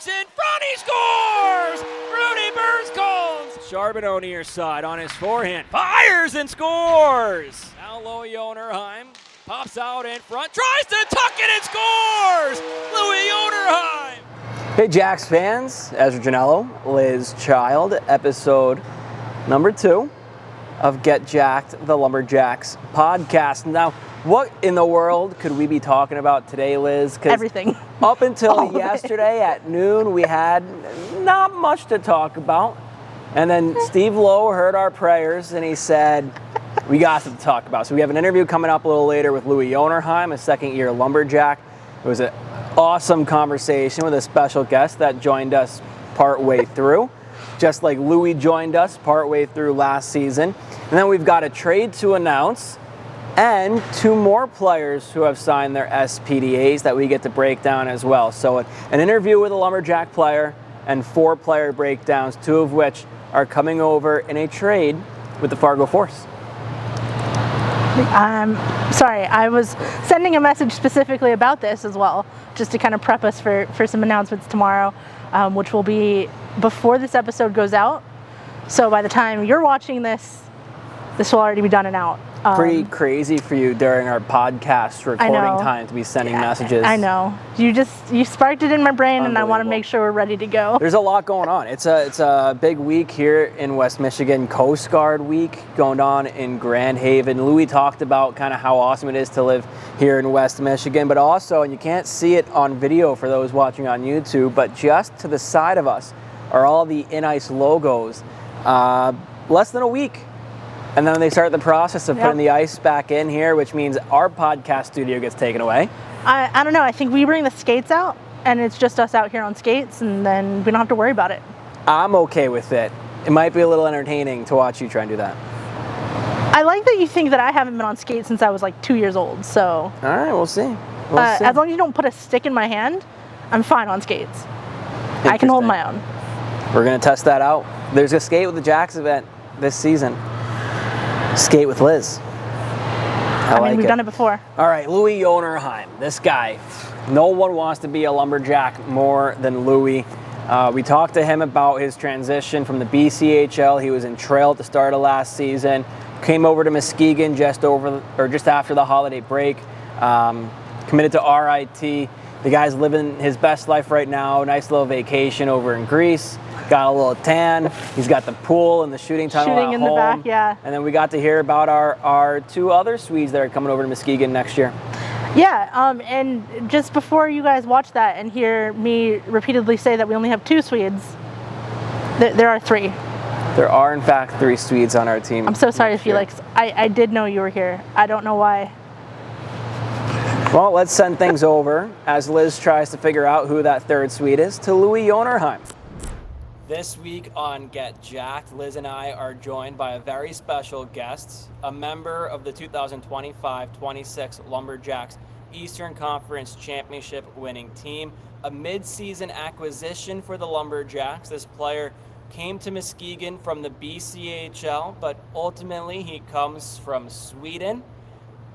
Lumberjacks in front, he scores! Rudy Burns-Combs! Charbonneau near side on his forehand, fires and scores! Now Louis Jonerheim pops out in front, tries to tuck it and scores! Louis Jonerheim! Hey Jacks fans, Ezra Janello, Liz Child, episode number 2 of Get Jacked, the Lumberjacks podcast. Now, what in the world could we be talking about today, Liz? Everything. Up until yesterday at noon, we had not much to talk about. And then Steve Lowe heard our prayers and he said, we got something to talk about. So we have an interview coming up a little later with Louis Jonerheim, a second-year Lumberjack. It was an awesome conversation with a special guest that joined us partway through, just like Louis joined us partway through last season. And then we've got a trade to announce and 2 more players who have signed their SPDAs that we get to break down as well. So an interview with a Lumberjack player and 4 player breakdowns, 2 of which are coming over in a trade with the Fargo Force. Sorry, I was sending a message specifically about this as well, just to kind of prep us for some announcements tomorrow, which will be before this episode goes out. So by the time you're watching this will already be done and out. Pretty crazy for you during our podcast recording time to be sending messages. I know. You sparked it in my brain, and I want to make sure we're ready to go. There's a lot going on. It's a big week here in West Michigan. Coast Guard Week going on in Grand Haven. Louis talked about kind of how awesome it is to live here in West Michigan, but also, and you can't see it on video for those watching on YouTube, but just to the side of us are all the In-Ice logos. Less than a week. And then they start the process of putting the ice back in here, which means our podcast studio gets taken away. I don't know. I think we bring the skates out, and it's just us out here on skates, and then we don't have to worry about it. I'm okay with it. It might be a little entertaining to watch you try and do that. I like that you think that I haven't been on skates since I was like 2 years old, so... All right, we'll see. As long as you don't put a stick in my hand, I'm fine on skates. I can hold my own. We're going to test that out. There's a Skate with the Jacks event this season. Skate with Liz. I mean, we've done it before. All right, Louis Jonerheim. This guy, no one wants to be a Lumberjack more than Louis. We talked to him about his transition from the BCHL. He was in Trail at the start of last season. Came over to Muskegon just after the holiday break. Committed to RIT. The guy's living his best life right now. Nice little vacation over in Greece. Got a little tan. He's got the pool and the shooting tunnel at home. Shooting in the back, yeah. And then we got to hear about our 2 other Swedes that are coming over to Muskegon next year. Yeah, and just before you guys watch that and hear me repeatedly say that we only have 2 Swedes, there are 3. There are, in fact, 3 Swedes on our team. I'm so sorry, Felix. I did know you were here. I don't know why. Well, let's send things over as Liz tries to figure out who that 3rd Swede is to Louis Jonerheim. This week on Get Jacked, Liz and I are joined by a very special guest, a member of the 2025-26 Lumberjacks Eastern Conference Championship winning team, a mid-season acquisition for the Lumberjacks. This player came to Muskegon from the BCHL, but ultimately he comes from Sweden,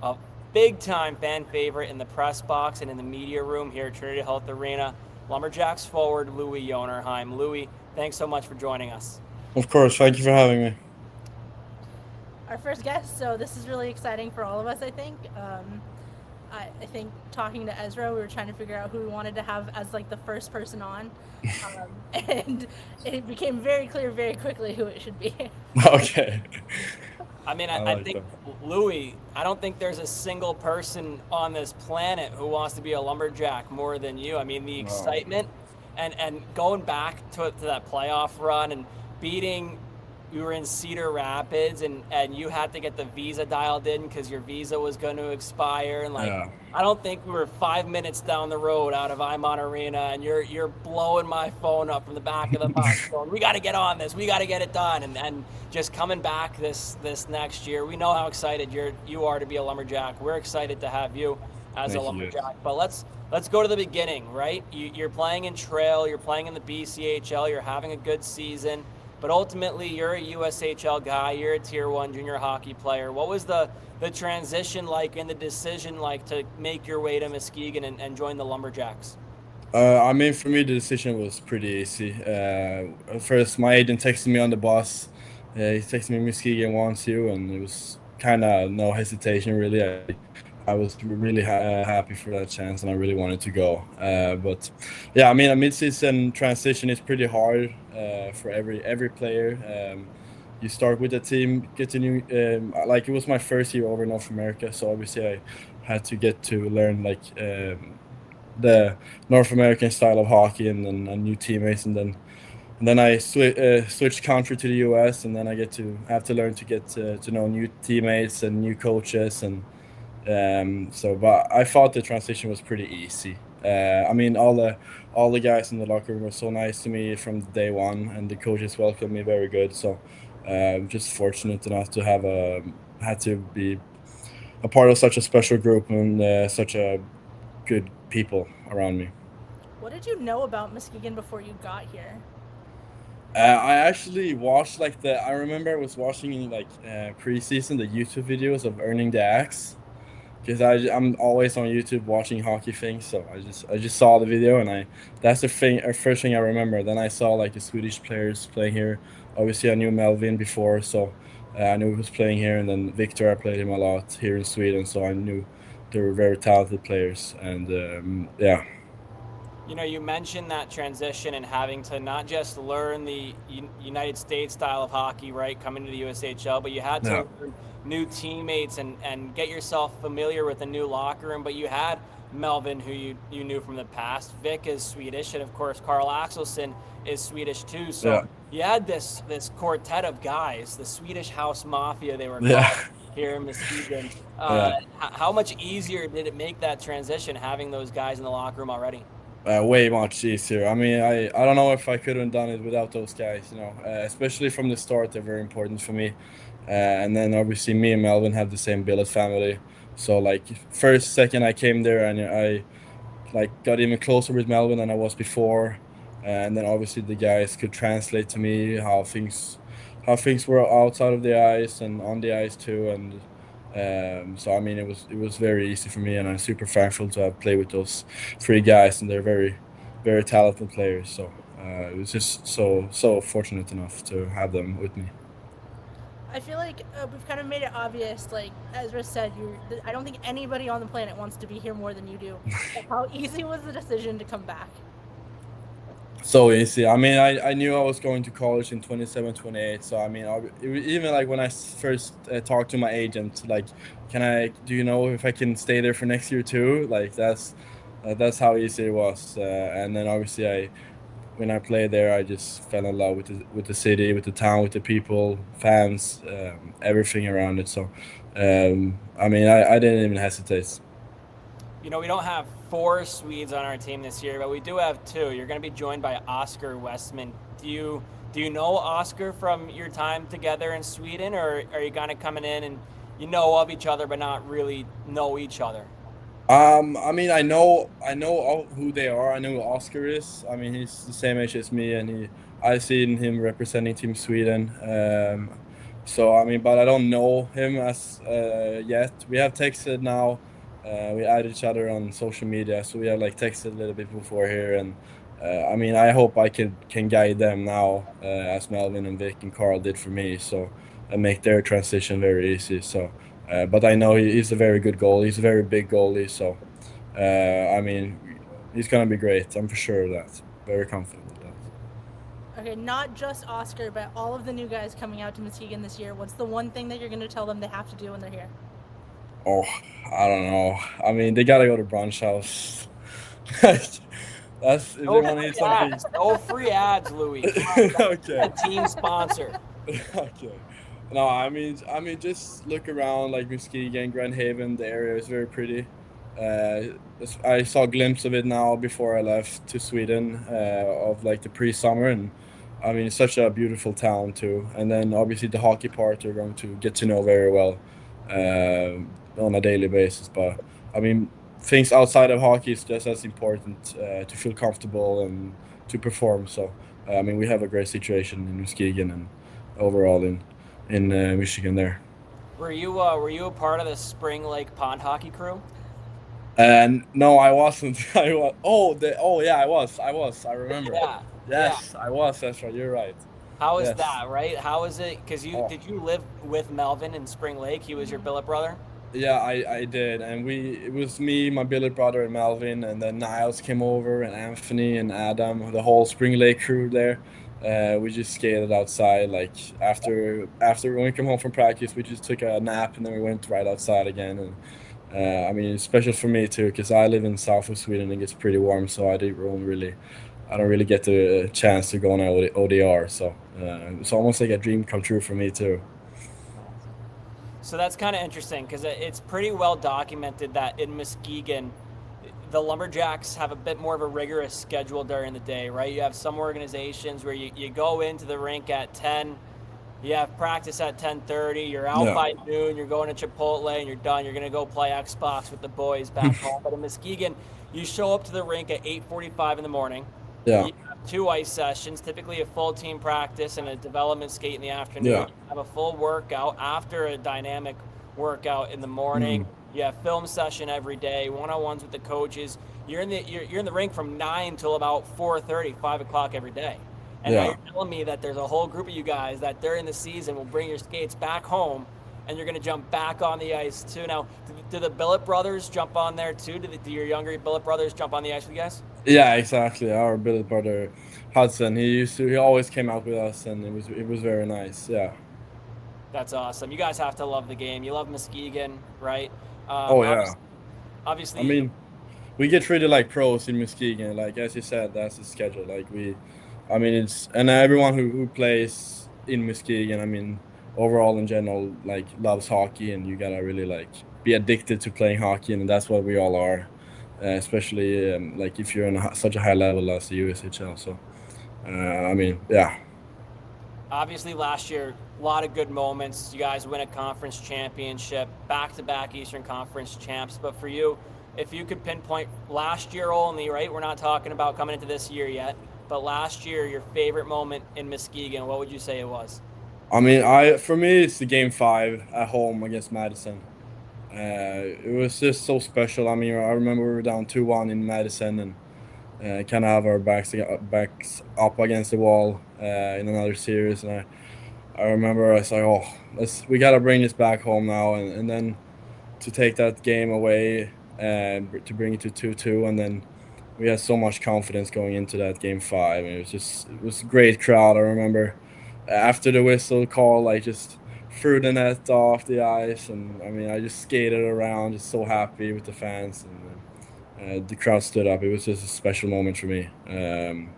a big-time fan favorite in the press box and in the media room here at Trinity Health Arena. Lumberjacks forward Louis Jonerheim. Louis, thanks so much for joining us. Of course, thank you for having me. Our first guest, so this is really exciting for all of us, I think. I think talking to Ezra, we were trying to figure out who we wanted to have as like the first person on. And it became very clear very quickly who it should be. Okay. I mean, I think, Louis, I don't think there's a single person on this planet who wants to be a Lumberjack more than you. I mean, the excitement and going back to that playoff run and beating, we were in Cedar Rapids and you had to get the visa dialed in because your visa was going to expire. And I don't think we were 5 minutes down the road out of Imon Arena and you're blowing my phone up from the back of the bus going, we got to get on this. We got to get it done. And just coming back this next year, we know how excited you are to be a Lumberjack. We're excited to have you as a Lumberjack. But let's go to the beginning, right? You're playing in Trail. You're playing in the BCHL. You're having a good season. But ultimately, you're a USHL guy. You're a Tier 1 junior hockey player. What was the transition like and the decision like to make your way to Muskegon and join the Lumberjacks? I mean, for me, the decision was pretty easy. First, my agent texted me on the bus. He texted me Muskegon wants you, and it was kind of no hesitation, really. I was really happy for that chance, and I really wanted to go. But yeah, I mean, a mid-season transition is pretty hard for every player. You start with the team, get to new. Like it was my first year over North America, so obviously I had to get to learn like. The North American style of hockey and new teammates, and then I switched country to the US, and then I have to learn to get to know new teammates and new coaches, and but I thought the transition was pretty easy. I mean, all the guys in the locker room were so nice to me from day one, and the coaches welcomed me very good. So just fortunate enough to have had to be a part of such a special group and such a good people around me. What did you know about Muskegon before you got here? I actually watched I remember I was watching preseason the YouTube videos of Earning the Axe because I'm always on YouTube watching hockey things. So I just saw the video and that's first thing I remember. Then I saw like the Swedish players playing here. Obviously I knew Melvin before, so I knew he was playing here, and then Victor, I played him a lot here in Sweden, so I knew they were very talented players, and yeah. You know, you mentioned that transition and having to not just learn the United States style of hockey, right, coming to the USHL, but you had to Yeah. learn new teammates and get yourself familiar with a new locker room. But you had Melvin, who you knew from the past. Vic is Swedish, and of course, Carl Axelsson is Swedish too. So Yeah. you had this quartet of guys, the Swedish House Mafia, they were called Yeah. here in Muskegon. Yeah. How much easier did it make that transition having those guys in the locker room already? Way much easier. I mean, I don't know if I could have done it without those guys. Especially from the start, they're very important for me. And then obviously me and Melvin have the same billet family. So like first second I came there, and I like got even closer with Melvin than I was before. And then obviously the guys could translate to me how things were outside of the ice and on the ice too. And so I mean, it was very easy for me, and I'm super thankful to have played with those three guys, and they're very, very talented players. So it was just so fortunate enough to have them with me. I feel like we've kind of made it obvious, like Ezra said, I don't think anybody on the planet wants to be here more than you do. Like, how easy was the decision to come back? So easy. I mean, I knew I was going to college in 27, 28. So I mean, even like when I first talked to my agent, like, do you know if I can stay there for next year too? Like that's how easy it was. And then obviously when I played there, I just fell in love with the city, with the town, with the people, fans, everything around it. So I mean, I didn't even hesitate. You know, we don't have 4 Swedes on our team this year, but we do have 2. You're going to be joined by Oscar Westman. Do you know Oscar from your time together in Sweden, or are you kind of coming in and you know of each other but not really know each other? I mean, I know all who they are. I know who Oscar is. I mean, he's the same age as me, and I've seen him representing Team Sweden. So I mean, but I don't know him as yet. We have texted now. We add each other on social media, so we have like texted a little bit before here, and I mean, I hope I can guide them now, as Melvin and Vic and Carl did for me. So and make their transition very easy. So. But I know he's a very good goalie. He's a very big goalie. So, I mean, he's going to be great. I'm for sure of that. Very confident of that. Okay, not just Oscar, but all of the new guys coming out to Muskegon this year. What's the one thing that you're going to tell them they have to do when they're here? Oh, I don't know. I mean, they got to go to Brunch House. If they No want to eat free something. ads, no free ads, Louis. Okay. A team sponsor. Okay. No, I mean, just look around like Muskegon, Grand Haven. The area is very pretty. I saw a glimpse of it now before I left to Sweden, of like the pre-summer, and I mean, it's such a beautiful town too. And then obviously the hockey part we're going to get to know very well on a daily basis. But I mean, things outside of hockey is just as important, to feel comfortable and to perform. So I mean, we have a great situation in Muskegon and overall in Michigan there. Were you a part of the Spring Lake Pond hockey crew? And no, I wasn't. I was. Oh yeah, I was. I remember. Yeah, yeah. Yes, I was. That's right. You're right. How is Yes. that, right? How is it? Because Oh. did you live with Melvin in Spring Lake? He was your billet brother? Yeah, I did, and it was me, my billet brother, and Melvin, and then Niles came over, and Anthony and Adam, the whole Spring Lake crew there. We just skated outside, like after when we come home from practice, we just took a nap, and then we went right outside again. And I mean, it's special for me too, because I live in south of Sweden, and it gets pretty warm, so I don't really get the chance to go on ODR. So it's almost like a dream come true for me too. So that's kind of interesting because it's pretty well documented that in Muskegon, the Lumberjacks have a bit more of a rigorous schedule during the day, right? You have some organizations where you go into the rink at 10, you have practice at 10:30, you're out Yeah. by noon, you're going to Chipotle and you're done. You're going to go play Xbox with the boys back home. But in Muskegon, you show up to the rink at 8:45 in the morning. Yeah. You have 2 ice sessions, typically a full team practice and a development skate in the afternoon. Yeah. You have a full workout after a dynamic workout in the morning. You have film session every day, one-on-ones with the coaches. You're in the rink from 9 till about 4:30, 5 o'clock every day. And now you're telling me that there's a whole group of you guys that during the season will bring your skates back home and you're going to jump back on the ice too. Now, do the Billet brothers jump on there too? Do your younger Billet brothers jump on the ice with you guys? Yeah, exactly. Our billet brother Hudson, he always came out with us, and it was very nice. Yeah. That's awesome. You guys have to love the game. You love Muskegon, right? Oh yeah. Obviously. I mean, we get treated like pros in Muskegon. Like as you said, that's the schedule. I mean, and everyone who plays in Muskegon, I mean, overall in general, like loves hockey, and you gotta really like be addicted to playing hockey, and that's what we all are. Especially like if you're in such a high level as the USHL. So, I mean, yeah. Obviously, last year, a lot of good moments. You guys win a conference championship, back-to-back Eastern Conference champs. But for you, if you could pinpoint last year only, right? We're not talking about coming into this year yet, but last year, your favorite moment in Muskegon, what would you say it was? I mean, for me, it's the Game 5 at home against Madison. It was just so special. I mean, I remember we were down 2-1 in Madison, and kind of have our backs up against the wall in another series. And I remember I was like, oh, we gotta bring this back home now, and then to take that game away and to bring it to 2-2, and then we had so much confidence going into that Game 5. And it was a great crowd. I remember after the whistle call, I just threw the net off the ice, and I mean, I just skated around, just so happy with the fans, and the crowd stood up. It was just a special moment for me. And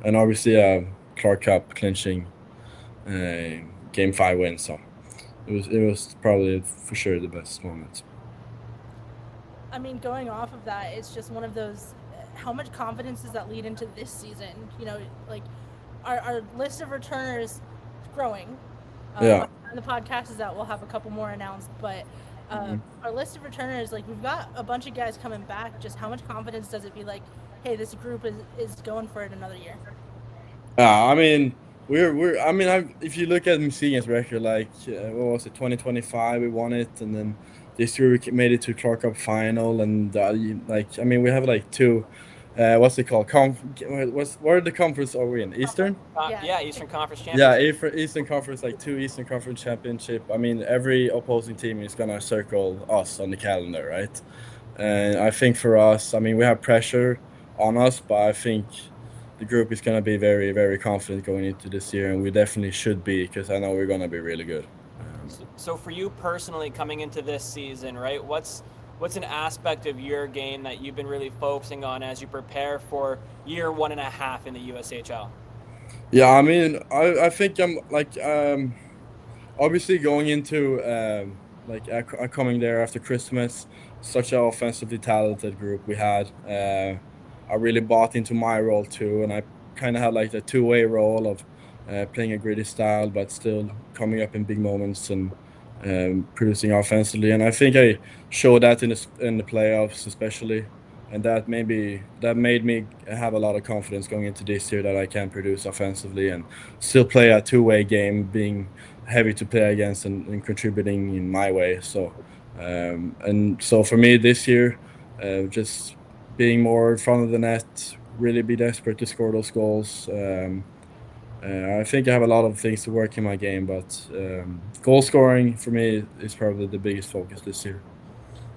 obviously, Clark Cup clinching Game 5 win. So it was probably for sure the best moment. I mean, going off of that, it's just one of those. How much confidence does that lead into this season? You know, like our list of returners growing. Yeah. And the podcast is that we'll have a couple more announced, but our list of returners, like we've got a bunch of guys coming back. Just how much confidence does it be like, hey, this group is going for it another year? I mean, if you look at Muskegon's record, like what was it, 2025, we won it, and then this year we made it to Clark Cup final, and like I mean, we have like two. What's it called? Where the conference are we in? Eastern? Yeah, Eastern Conference Championship. Yeah, Eastern Conference, like 2 Eastern Conference Championship. I mean, every opposing team is gonna circle us on the calendar, right? And I think for us, I mean, we have pressure on us, but I think the group is gonna be very, very confident going into this year, and we definitely should be, because I know we're gonna be really good. So for you personally, coming into this season, right? What's an aspect of your game that you've been really focusing on as you prepare for year 1.5 in the USHL? Yeah, I mean, I think I'm like obviously going into coming there after Christmas, such an offensively talented group we had. I really bought into my role too, and I kind of had like the two-way role of playing a gritty style, but still coming up in big moments and producing offensively. And I think I showed that in the playoffs especially, and that made me have a lot of confidence going into this year that I can produce offensively and still play a two-way game, being heavy to play against and contributing in my way. So And so for me this year, just being more in front of the net, really be desperate to score those goals. I think I have a lot of things to work in my game, but goal scoring for me is probably the biggest focus this year.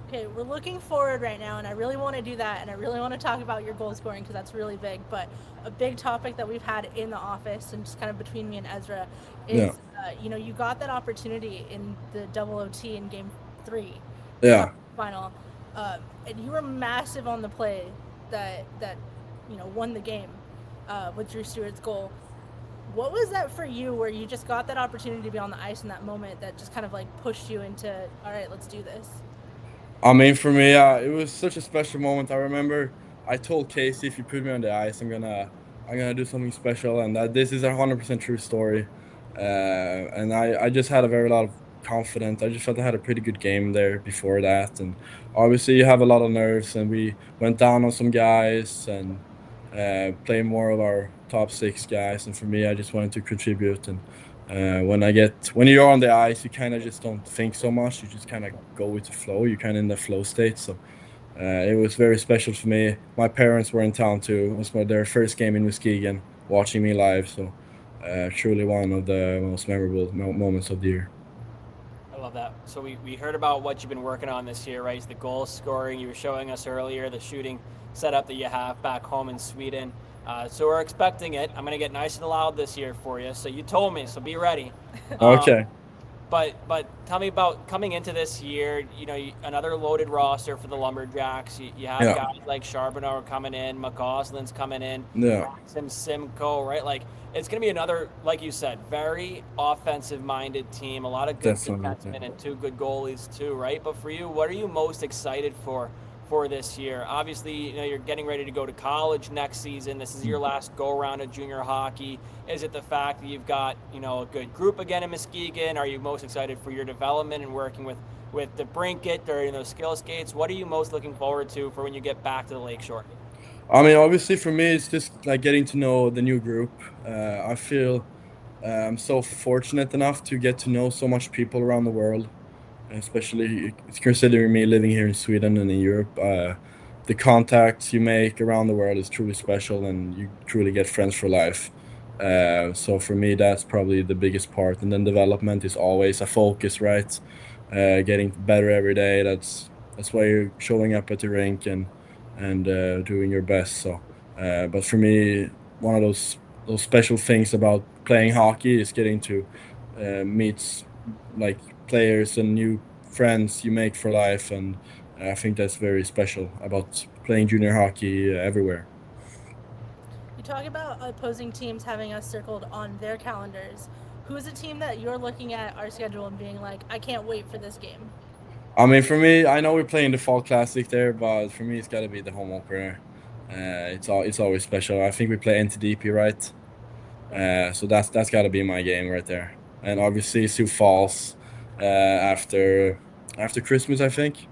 Okay, we're looking forward right now, and I really want to do that, and I really want to talk about your goal scoring because that's really big. But a big topic that we've had in the office and just kind of between me and Ezra is, you got that opportunity in the double OT in Game 3, final, and you were massive on the play that won the game with Drew Stewart's goal. What was that for you, where you just got that opportunity to be on the ice in that moment that just kind of like pushed you into, all right, let's do this? I mean, for me, it was such a special moment. I remember I told Casey, if you put me on the ice, I'm gonna do something special, and this is a 100% true story. And I just had a very lot of confidence. I just felt I had a pretty good game there before that, and obviously you have a lot of nerves. And we went down on some guys and played more of our top 6 guys. And for me, I just wanted to contribute. And when you're on the ice, you kind of just don't think so much. You just kind of go with the flow. You're kind of in the flow state. So it was very special for me. My parents were in town too. It was their first game in Muskegon, watching me live. So truly one of the most memorable moments of the year. I love that. So we heard about what you've been working on this year, right? It's the goal scoring. You were showing us earlier the shooting setup that you have back home in Sweden. So we're expecting it. I'm going to get nice and loud this year for you. So you told me, so be ready. Okay. But tell me about coming into this year, another loaded roster for the Lumberjacks. You have guys like Charbonneau coming in, McCausland's coming in, Maxim Simcoe, right? Like, it's going to be another, like you said, very offensive-minded team. A lot of good defensemen and 2 good goalies too, right? But for you, what are you most excited for this year? Obviously, you're getting ready to go to college next season. This is your last go-around of junior hockey. Is it the fact that you've got, a good group again in Muskegon? Are you most excited for your development and working with the Brinket during those skill skates? What are you most looking forward to for when you get back to the Lakeshore? I mean, obviously for me, it's just like getting to know the new group. I feel I'm so fortunate enough to get to know so much people around the world. Especially considering me living here in Sweden and in Europe, the contacts you make around the world is truly special, and you truly get friends for life. So for me, that's probably the biggest part. And then development is always a focus, right? Getting better every day. That's why you're showing up at the rink and doing your best. So, but for me, one of those special things about playing hockey is getting to meet like players and new friends you make for life, and I think that's very special about playing junior hockey everywhere. You talk about opposing teams having us circled on their calendars. Who's a team that you're looking at our schedule and being like, I can't wait for this game? I mean, for me, I know we're playing the Fall Classic there, but for me, it's got to be the home opener. It's always special. I think we play NTDP, right? So that's got to be my game right there. And obviously Sioux Falls after Christmas, I think.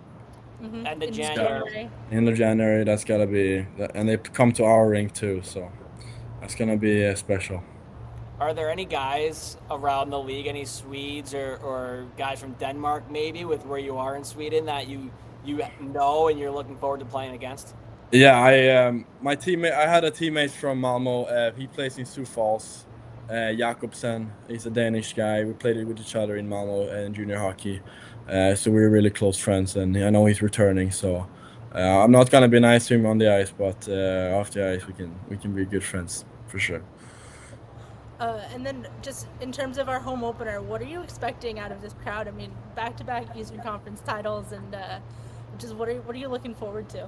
Mm-hmm. End of January. End of January, that's got to be, and they come to our rink too, so that's going to be special. Are there any guys around the league, any Swedes or guys from Denmark maybe with where you are in Sweden that you know and you're looking forward to playing against? Yeah, I had a teammate from Malmo. He plays in Sioux Falls. Jakobsen, he's a Danish guy. We played with each other in Malmo in junior hockey. So we're really close friends, and I know he's returning. So I'm not gonna be nice to him on the ice, but off the ice we can be good friends for sure. And then just in terms of our home opener, what are you expecting out of this crowd? I mean, back-to-back Eastern Conference titles, and just what are you looking forward to?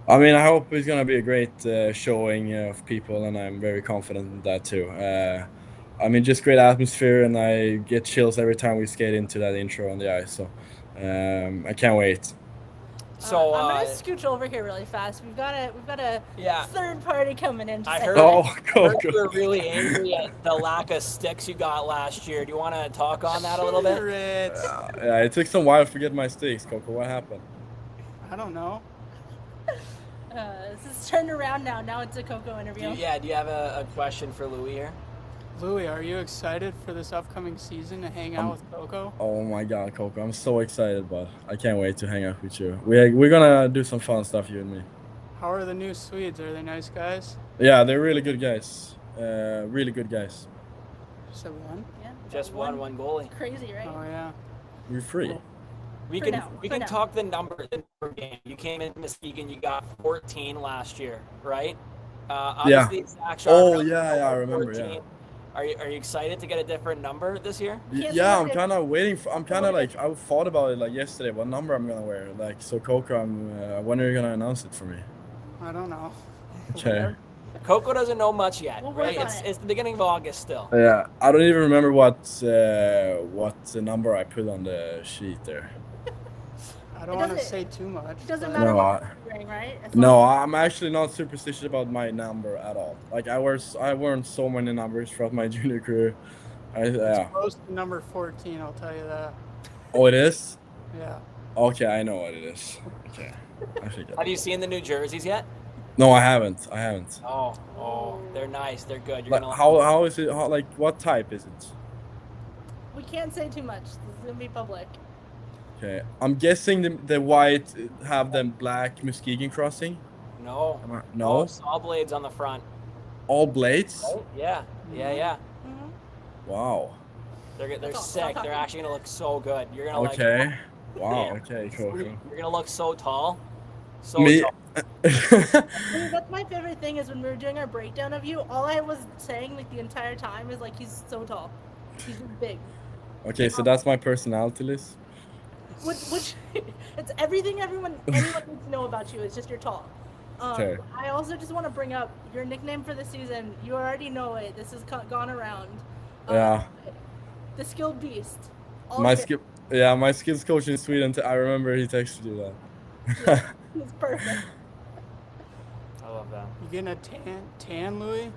I mean, I hope it's going to be a great showing of people, and I'm very confident in that too. I mean, just great atmosphere, and I get chills every time we skate into that intro on the ice. So I can't wait. So I'm gonna scooch over here really fast. We've got a third party coming in. I heard you were really angry at the lack of sticks you got last year. Do you want to talk on that a little bit? Yeah, it took some while to get my sticks, Coco. What happened? I don't know. This is turned around now. Now it's a Coco interview. Do you have a question for Louis here? Louis, are you excited for this upcoming season to hang out with Coco? Oh my God, Coco, I'm so excited, but I can't wait to hang out with you. We're gonna do some fun stuff, you and me. How are the new Swedes? Are they nice guys? Yeah, they're really good guys. Really good guys. Just one? Yeah. Just one goalie. Crazy, right? Oh yeah. We're free. We For can now. talk the number game. You came into Muskegon, you got 14 last year, right? Obviously, Zach Oh yeah, I remember. 14. Yeah. Are you excited to get a different number this year? Yeah, I'm kind of waiting for. I'm kind of like I thought about it like yesterday. What number I'm gonna wear? Like so, Coco. When are you gonna announce it for me? I don't know. Okay. Coco doesn't know much yet, We'll work right? on It's the beginning of August still. Yeah, I don't even remember what the number I put on the sheet there. I don't want to say too much. It doesn't but- matter No, what you're wearing, right? As No, long I'm actually not superstitious about my number at all. Like I worn so many numbers throughout my junior career. It's Yeah. close to number 14, I'll tell you that. Oh, it is. Yeah. Okay, I know what it is. Okay. I think. Have you seen the new jerseys yet? No, I haven't. Oh, they're nice. They're good. You're But gonna how is it? Like what type is it? we can't say too much. This is gonna be public. Okay, I'm guessing the white have them black Muskegon crossing. No. No, Saw blades on the front. all blades. Right? Yeah. Mm-hmm. Wow. They're Stop sick. They're talking. actually gonna look so good. You're gonna Okay. like. Wow. Okay. Cool. You're gonna look so tall. So Me. tall. That's my favorite thing is when we were doing our breakdown of you, all I was saying like the entire time is like he's so tall. He's just big. Okay, so that's my personality list. Which it's everything anyone needs to know about you. It's just you're tall. Okay. I also just want to bring up your nickname for the season. You already know it. This has gone around. Yeah. The skilled beast. My skills coach in Sweden. I remember he texted you that. Yeah, it's perfect. I love that. You getting a tan, Louis?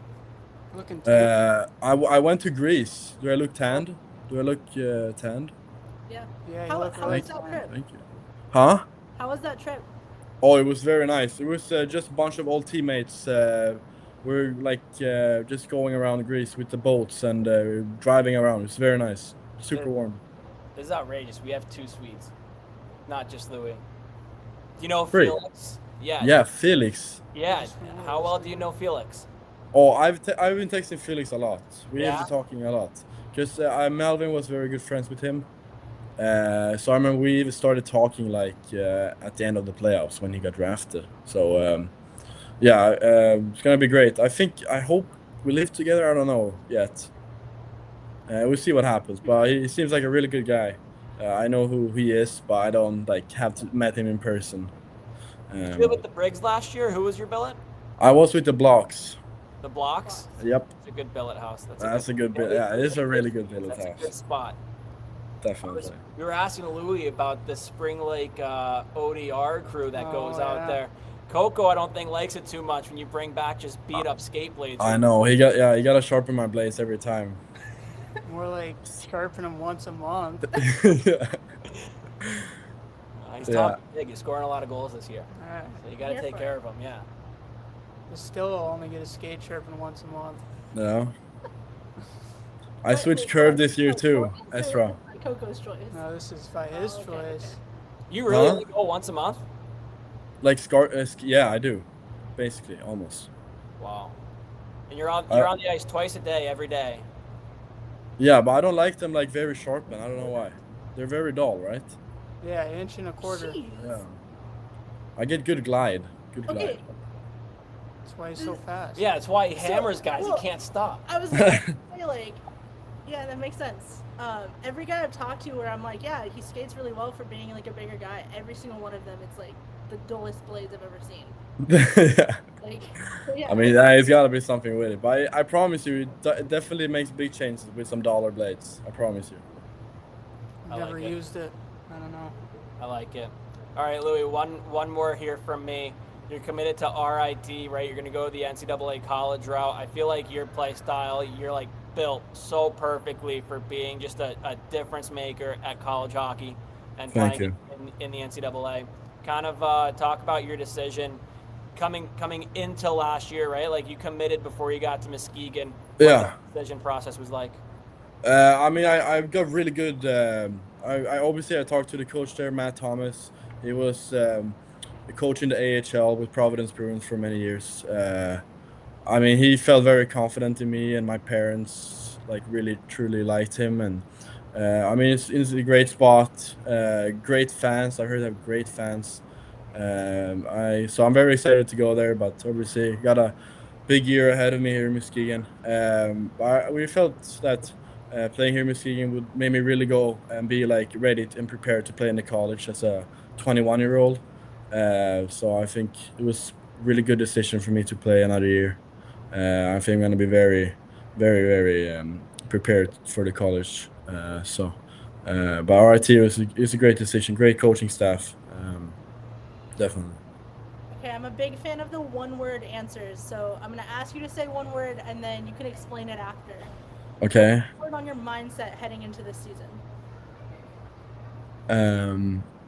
Looking tan. I went to Greece. Do I look tanned? Do I look tanned? Yeah. Yeah, you How look was really that tan. trip? Thank you. Huh? How was that trip? Oh, it was very nice. It was just a bunch of old teammates. We're like just going around Greece with the boats and driving around. It's very nice. Super warm. This is outrageous. We have 2 Swedes, not just Louis. Do you know Three. Felix? Yeah. Yeah, Felix. Yeah. How well do you know Felix? Oh, I've been texting Felix a lot. We have Yeah? been talking a lot because Melvin was very good friends with him. So I remember we even started talking like at the end of the playoffs when he got drafted. So yeah, it's gonna be great. I hope we live together. I don't know yet. We'll see what happens. But he seems like a really good guy. I know who he is, but I don't like have to met him in person. You were with the Briggs last year. Who was your billet? I was with the Blocks. The Blocks. Yep, It's a good billet house. that's a good bit. Yeah, it is a really good billet That's a good house. spot. Definitely. We were asking Louis about the Spring Lake ODR crew that goes Oh, out yeah. there. Coco, I don't think likes it too much when you bring back just beat up skate blades. I know he gotta sharpen my blades every time. More like sharpen them once a month. Yeah. He's Yeah. top big. He's scoring a lot of goals this year. Alright. So you got to Here take for care of him. Yeah. But still, I'll only get a skate sharpened once a month. No. I switched curve this year too, Ezra. Coco's choice. No, this is by his okay, choice. You really Huh? only go once a month? Like yeah, I do, basically almost. Wow. And you're on the ice twice a day, every day. Yeah, but I don't like them like very sharp, man. I don't know why. They're very dull, right? Yeah, 1.25 inches. Jeez. Yeah. I get good glide. Good Okay. glide. That's why he's so fast. Yeah, that's why he hammers guys. well, He can't stop. I was gonna say like, yeah, that makes sense. Every guy I've talked to where I'm like, yeah, he skates really well for being like a bigger guy. Every single one of them, it's like the dullest blades I've ever seen. Yeah. Like, so yeah. I mean, it's got to be something with it. But I promise you, it definitely makes big changes with some dollar blades. I promise you. I Never like it. used it. I don't know. I like it. All right, Louis, one more here from me. You're committed to RIT, right? You're going to go the NCAA college route. I feel like your play style, you're like built so perfectly for being just a difference maker at college hockey and Thank playing in the NCAA. Kind of talk about your decision. coming into last year, right? Like you committed before you got to Muskegon. Yeah. What the decision process was like. I mean, I got really good. I obviously I talked to the coach there, Matt Thomas. He was the coach in the AHL with Providence Bruins for many years. I mean, he felt very confident in me, and my parents like really truly liked him. And I mean, it's a great spot. Great fans. I heard they have great fans. So I'm very excited to go there, but obviously got a big year ahead of me here in Muskegon. We felt that playing here in Muskegon would make me really go and be like ready and prepared to play in the college as a 21-year-old. So I think it was a really good decision for me to play another year. I think I'm going to be very, very, very prepared for the college. But RIT is a great decision, great coaching staff. Definitely. Okay, I'm a big fan of the one-word answers, so I'm gonna ask you to say one word, and then you can explain it after. Okay. Word on your mindset heading into this season.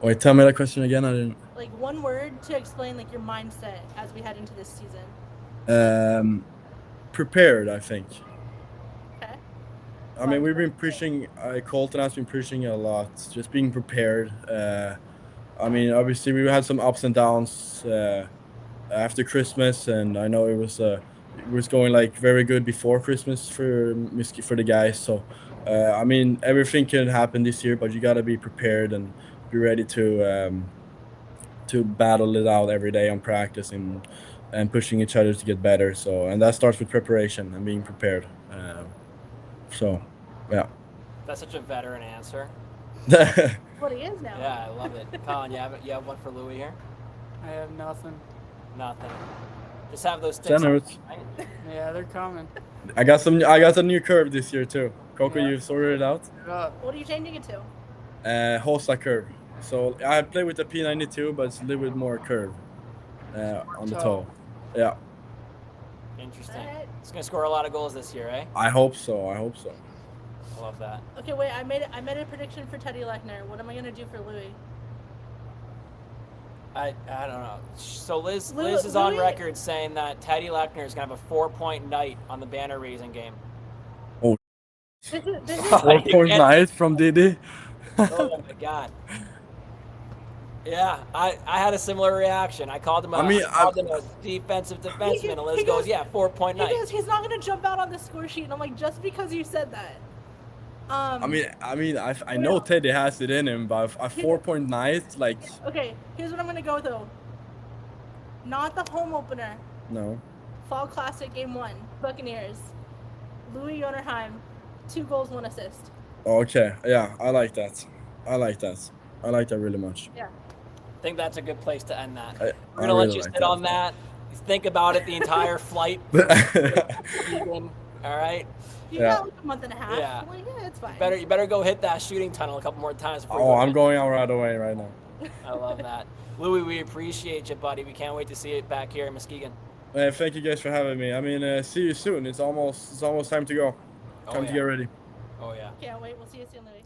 Wait, tell me that question again. I didn't. Like one word to explain like your mindset as we head into this season. Prepared, I think. Okay. I mean, we've been preaching. Colton has been preaching a lot. Just being prepared. I mean, obviously we had some ups and downs after Christmas, and I know it was going like very good before Christmas for the guys. So, I mean, everything can happen this year, but you got to be prepared and be ready to battle it out every day on practice and pushing each other to get better. So, and that starts with preparation and being prepared. Yeah. That's such a veteran answer. What he is now. Yeah, I love it. Colin, you have one for Louis here? I have nothing. Nothing. Just have those sticks. Generous. Yeah, they're coming. I got a new curve this year too. Coco, Yeah. you've sorted it out? What are you changing it to? Hosa curve. So I play with the P92, but it's a little bit more curve on the toe. Yeah. Interesting. Alright. It's gonna score a lot of goals this year, eh? I hope so. I love that. Okay, wait. I made a prediction for Teddy Lechner. What am I gonna do for Louis? I don't know. So Liz Louis- is on Louis- record saying that Teddy Lechner is gonna have a 4-point night on the banner raising game. This is 4-point night from Didi. Oh my god. Yeah, I had a similar reaction. I called him a defensive defenseman, and Liz goes, yeah, 4-point night. He's not gonna jump out on the score sheet, and I'm like, just because you said that. I know Teddy has it in him, but a 4-point night, like. Okay, here's what I'm gonna go though. Not the home opener. No. Fall Classic Game 1, Buccaneers. Louis Jonerheim, 2 goals, 1 assist. Okay. Yeah, I like that. I like that really much. Yeah. I think that's a good place to end that. I We're gonna let really you like sit that. on that. Think about it the entire flight. All right. You Yeah. got like a month and a half. Yeah. I'm like, yeah, it's fine. You better go hit that shooting tunnel a couple more times. Before you Oh, go I'm in. going out right away right now. I love that. Louis, we appreciate you, buddy. We can't wait to see you back here in Muskegon. Thank you guys for having me. I mean, see you soon. It's almost time to go. Time to get ready. Oh yeah. Can't wait. We'll see you soon, Louis.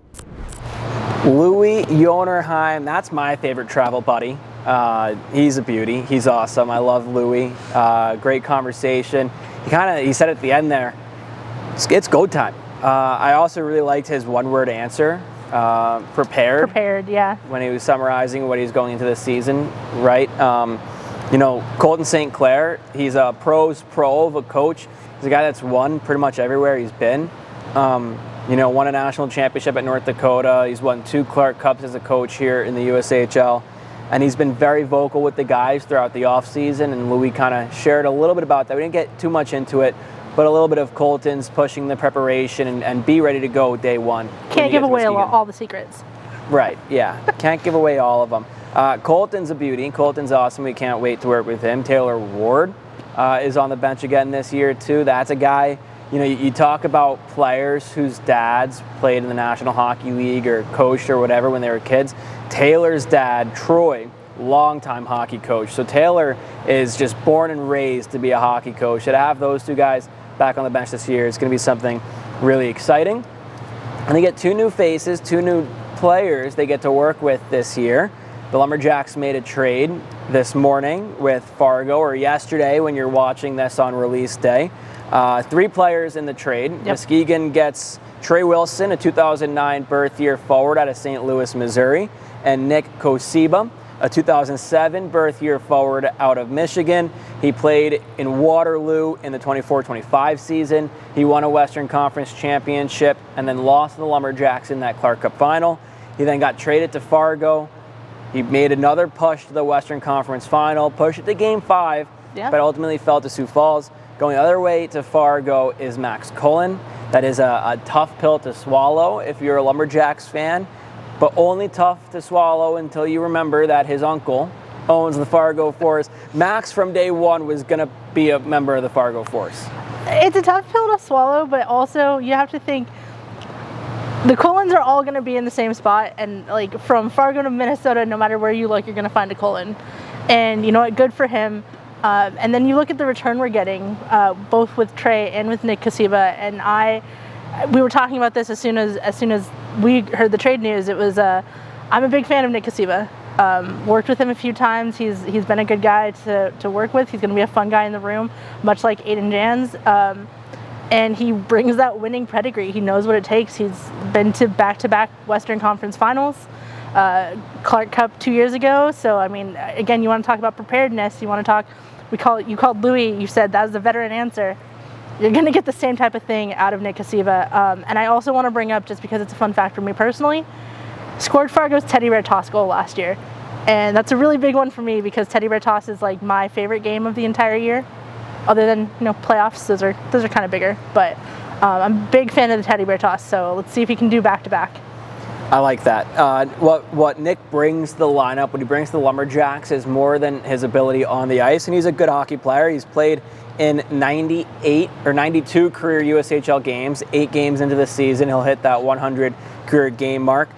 Louis Jonerheim, that's my favorite travel buddy. He's a beauty. He's awesome. I love Louis. Great conversation. He said at the end there, it's go time. I also really liked his one-word answer, prepared. Prepared, yeah. When he was summarizing what he's going into this season, right? Colton St. Clair, he's a pro's pro of a coach. He's a guy that's won pretty much everywhere he's been. Won a national championship at North Dakota. He's won 2 Clark Cups as a coach here in the USHL. And he's been very vocal with the guys throughout the offseason. And Louis kind of shared a little bit about that. We didn't get too much into it, but a little bit of Colton's pushing the preparation and be ready to go day one. Can't give away all the secrets. Right, yeah. Can't give away all of them. Colton's a beauty. Colton's awesome. We can't wait to work with him. Taylor Ward is on the bench again this year, too. That's a guy, you talk about players whose dads played in the National Hockey League or coached or whatever when they were kids. Taylor's dad, Troy, longtime hockey coach. So Taylor is just born and raised to be a hockey coach. To have those 2 guys back on the bench this year, it's going to be something really exciting. And they get 2 new faces, 2 new players they get to work with this year. the Lumberjacks made a trade this morning with Fargo, or yesterday when you're watching this on release day. 3 players in the trade. Yep. Muskegon gets Trey Wilson, a 2009 birth year forward out of St. Louis, Missouri, and Nick Kosiba, a 2007 birth year forward out of Michigan. He played in Waterloo in the 24-25 season. He won a Western Conference championship and then lost to the Lumberjacks in that Clark Cup final. He then got traded to Fargo. He made another push to the Western Conference final, pushed it to Game 5, but ultimately fell to Sioux Falls. Going the other way to Fargo is Max Cullen. That is a tough pill to swallow if you're a Lumberjacks fan, but only tough to swallow until you remember that his uncle owns the Fargo Force. Max from day one was going to be a member of the Fargo Force. It's a tough pill to swallow, but also you have to think the Cullens are all going to be in the same spot, and like from Fargo to Minnesota, no matter where you look, you're going to find a Cullen. And you know what? Good for him. And then you look at the return we're getting, both with Trey and with Nick Kosiba, and we were talking about this as soon as we heard the trade news. It was I'm a big fan of Nick Kosiba. Worked with him a few times. He's been a good guy to work with. He's going to be a fun guy in the room, much like Aiden Jans. And he brings that winning pedigree. He knows what it takes. He's been to back-to-back Western Conference finals. Clark Cup 2 years ago. So I mean, again, you want to talk about preparedness. You want to talk. You called Louis. You said that was the veteran answer. You're going to get the same type of thing out of Nick Kosiba. And I also want to bring up, just because it's a fun fact for me personally, scored Fargo's Teddy Bear Toss goal last year, and that's a really big one for me because Teddy Bear Toss is like my favorite game of the entire year, other than playoffs. Those are kind of bigger, but I'm a big fan of the Teddy Bear Toss. So let's see if he can do back to back. I like that. What Nick brings to the lineup, what he brings to the Lumberjacks, is more than his ability on the ice, and he's a good hockey player. He's played in 98 or 92 career USHL games. 8 games into the season, he'll hit that 100 career game mark.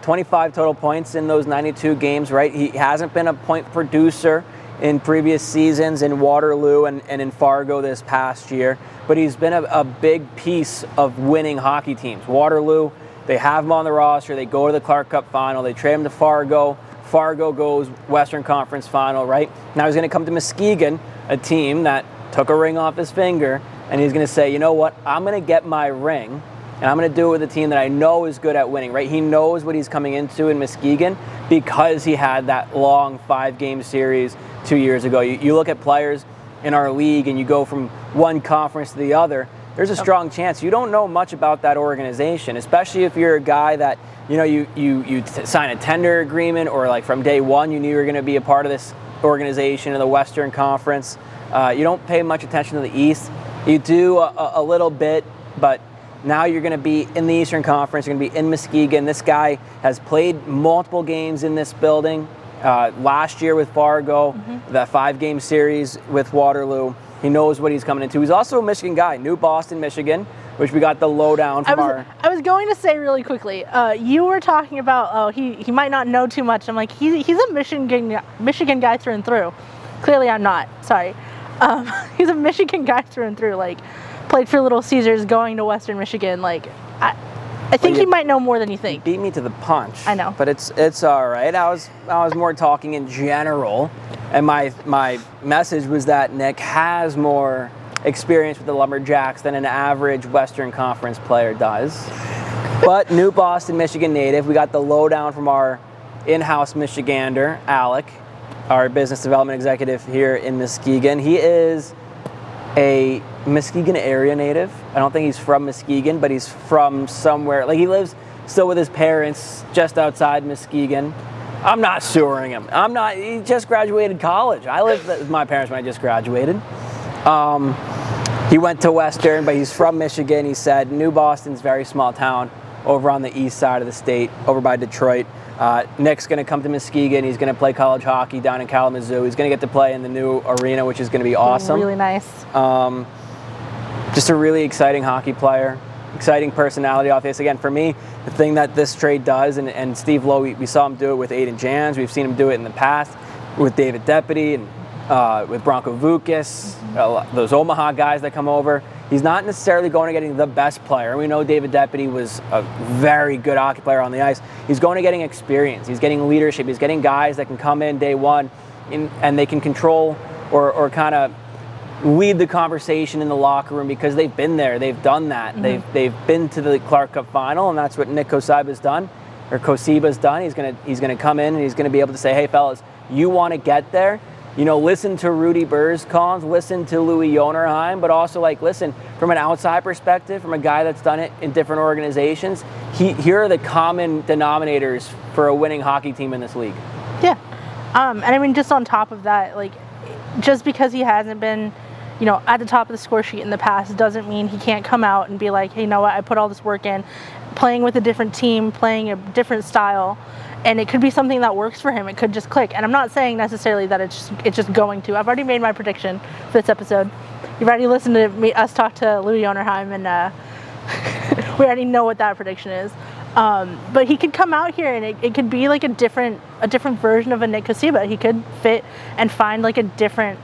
25 total points in those 92 games, right? He hasn't been a point producer in previous seasons in Waterloo and in Fargo this past year, but he's been a big piece of winning hockey teams. Waterloo, they have him on the roster. They go to the Clark Cup final. They trade him to Fargo. Fargo goes Western Conference final, right? Now he's going to come to Muskegon, a team that took a ring off his finger, and he's going to say, you know what? I'm going to get my ring, and I'm going to do it with a team that I know is good at winning, right? He knows what he's coming into in Muskegon because he had that long 5-game series 2 years ago. You look at players in our league, and you go from one conference to the other, there's a strong chance you don't know much about that organization, especially if you're a guy that, you sign a tender agreement, or like from day one you knew you were going to be a part of this organization in the Western Conference. You don't pay much attention to the East. You do a little bit, but now you're going to be in the Eastern Conference. You're going to be in Muskegon. This guy has played multiple games in this building. Last year with Fargo, that 5-game series with Waterloo. He knows what he's coming into. He's also a Michigan guy, New Boston, Michigan, which we got the lowdown from I was going to say really quickly, you were talking about, he might not know too much. I'm like, he's a Michigan guy through and through. Clearly I'm not, sorry. He's a Michigan guy through and through, like, played for Little Caesars, going to Western Michigan. Like, I think he might know more than you think. He beat me to the punch. I know. But it's all right. I was more talking in general, and my message was that Nick has more experience with the Lumberjacks than an average Western Conference player does. But New Boston, Michigan native. We got the lowdown from our in-house Michigander, Alec, our business development executive here in Muskegon. He is a Muskegon area native. I don't think he's from Muskegon, but he's from somewhere. Like, he lives still with his parents just outside Muskegon. I'm not sewering him. He just graduated college. I lived with my parents when I just graduated. He went to Western, but he's from Michigan. He said New Boston's a very small town over on the east side of the state, over by Detroit. Nick's going to come to Muskegon. He's going to play college hockey down in Kalamazoo. He's going to get to play in the new arena, which is going to be awesome. Really nice. Just a really exciting hockey player, exciting personality off the ice. Again, for me, the thing that this trade does, and Steve Lowe, we saw him do it with Aiden Jans. We've seen him do it in the past with David Deputy and with Bronco Vukas, those Omaha guys that come over. He's not necessarily going to getting the best player. We know David Deputy was a very good hockey player on the ice. He's going to getting experience. He's getting leadership. He's getting guys that can come in day one and they can control or kind of lead the conversation in the locker room because they've been there. They've done that. Mm-hmm. They've been to the Clark Cup final, and that's what Nick Kosiba's done. He's gonna come in and he's gonna be able to say, hey fellas, you want to get there, listen to Rudy Burzkons, listen to Louis Jonerheim, but also listen from an outside perspective, from a guy that's done it in different organizations. Here are the common denominators for a winning hockey team in this league. Yeah, and I mean, just on top of that, just because he hasn't been, at the top of the score sheet in the past doesn't mean he can't come out and be like, hey, you know what, I put all this work in, playing with a different team, playing a different style, and it could be something that works for him. It could just click. And I'm not saying necessarily that it's just going to. I've already made my prediction for this episode. You've already listened to us talk to Louis Jonerheim, and we already know what that prediction is. But he could come out here, and it could be a different version of a Nick Kosiba. He could fit and find a different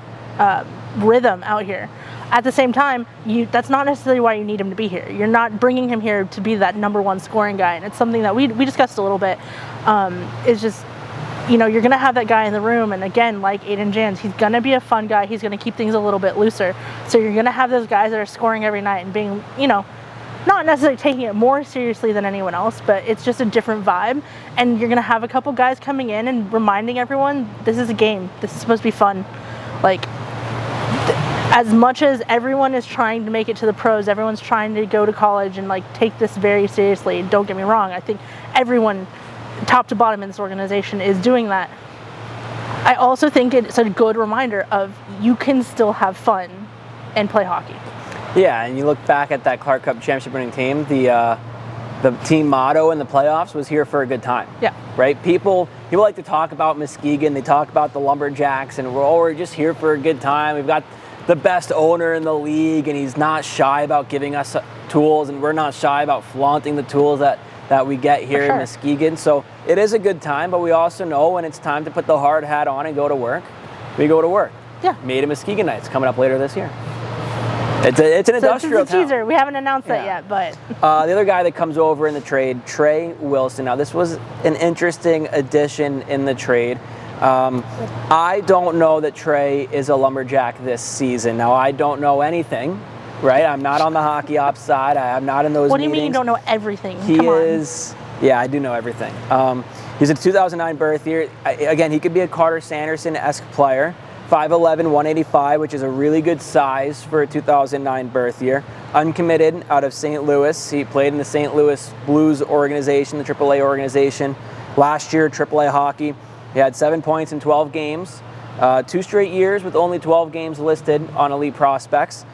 rhythm out here. At the same time, that's not necessarily why you need him to be here. You're not bringing him here to be that number one scoring guy, and it's something that we discussed a little bit. It's just, you're going to have that guy in the room, and again, like Aiden Jans, he's going to be a fun guy. He's going to keep things a little bit looser. So you're going to have those guys that are scoring every night and being, not necessarily taking it more seriously than anyone else, but it's just a different vibe. And you're going to have a couple guys coming in and reminding everyone, this is a game. This is supposed to be fun. As much as everyone is trying to make it to the pros, everyone's trying to go to college and take this very seriously. Don't get me wrong. I think everyone, top to bottom in this organization, is doing that. I also think it's a good reminder of you can still have fun and play hockey. Yeah, and you look back at that Clark Cup championship winning team, the team motto in the playoffs was here for a good time. Yeah. Right? People like to talk about Muskegon, they talk about the Lumberjacks, and we're just here for a good time. We've got the best owner in the league, and he's not shy about giving us tools, and we're not shy about flaunting the tools that we get here in Muskegon. So it is a good time, but we also know when it's time to put the hard hat on and go to work, we go to work. Yeah. Made in Muskegon Nights coming up later this year. It's an industrial it's a teaser. town. We haven't announced that yet, but the other guy that comes over in the trade, Trey Wilson. Now this was an interesting addition in the trade. I don't know that Trey is a Lumberjack this season. Now I don't know anything, right? I'm not on the hockey ops side. I'm not in those meetings. What do you mean you don't know everything? Come on. Yeah, I do know everything. He's a 2009 birth year. Again, he could be a Carter Sanderson-esque player. 5'11", 185, which is a really good size for a 2009 birth year. Uncommitted out of St. Louis. He played in the St. Louis Blues organization, the AAA organization. Last year, AAA hockey. He had 7 points in 12 games. 2 straight years with only 12 games listed on Elite Prospects.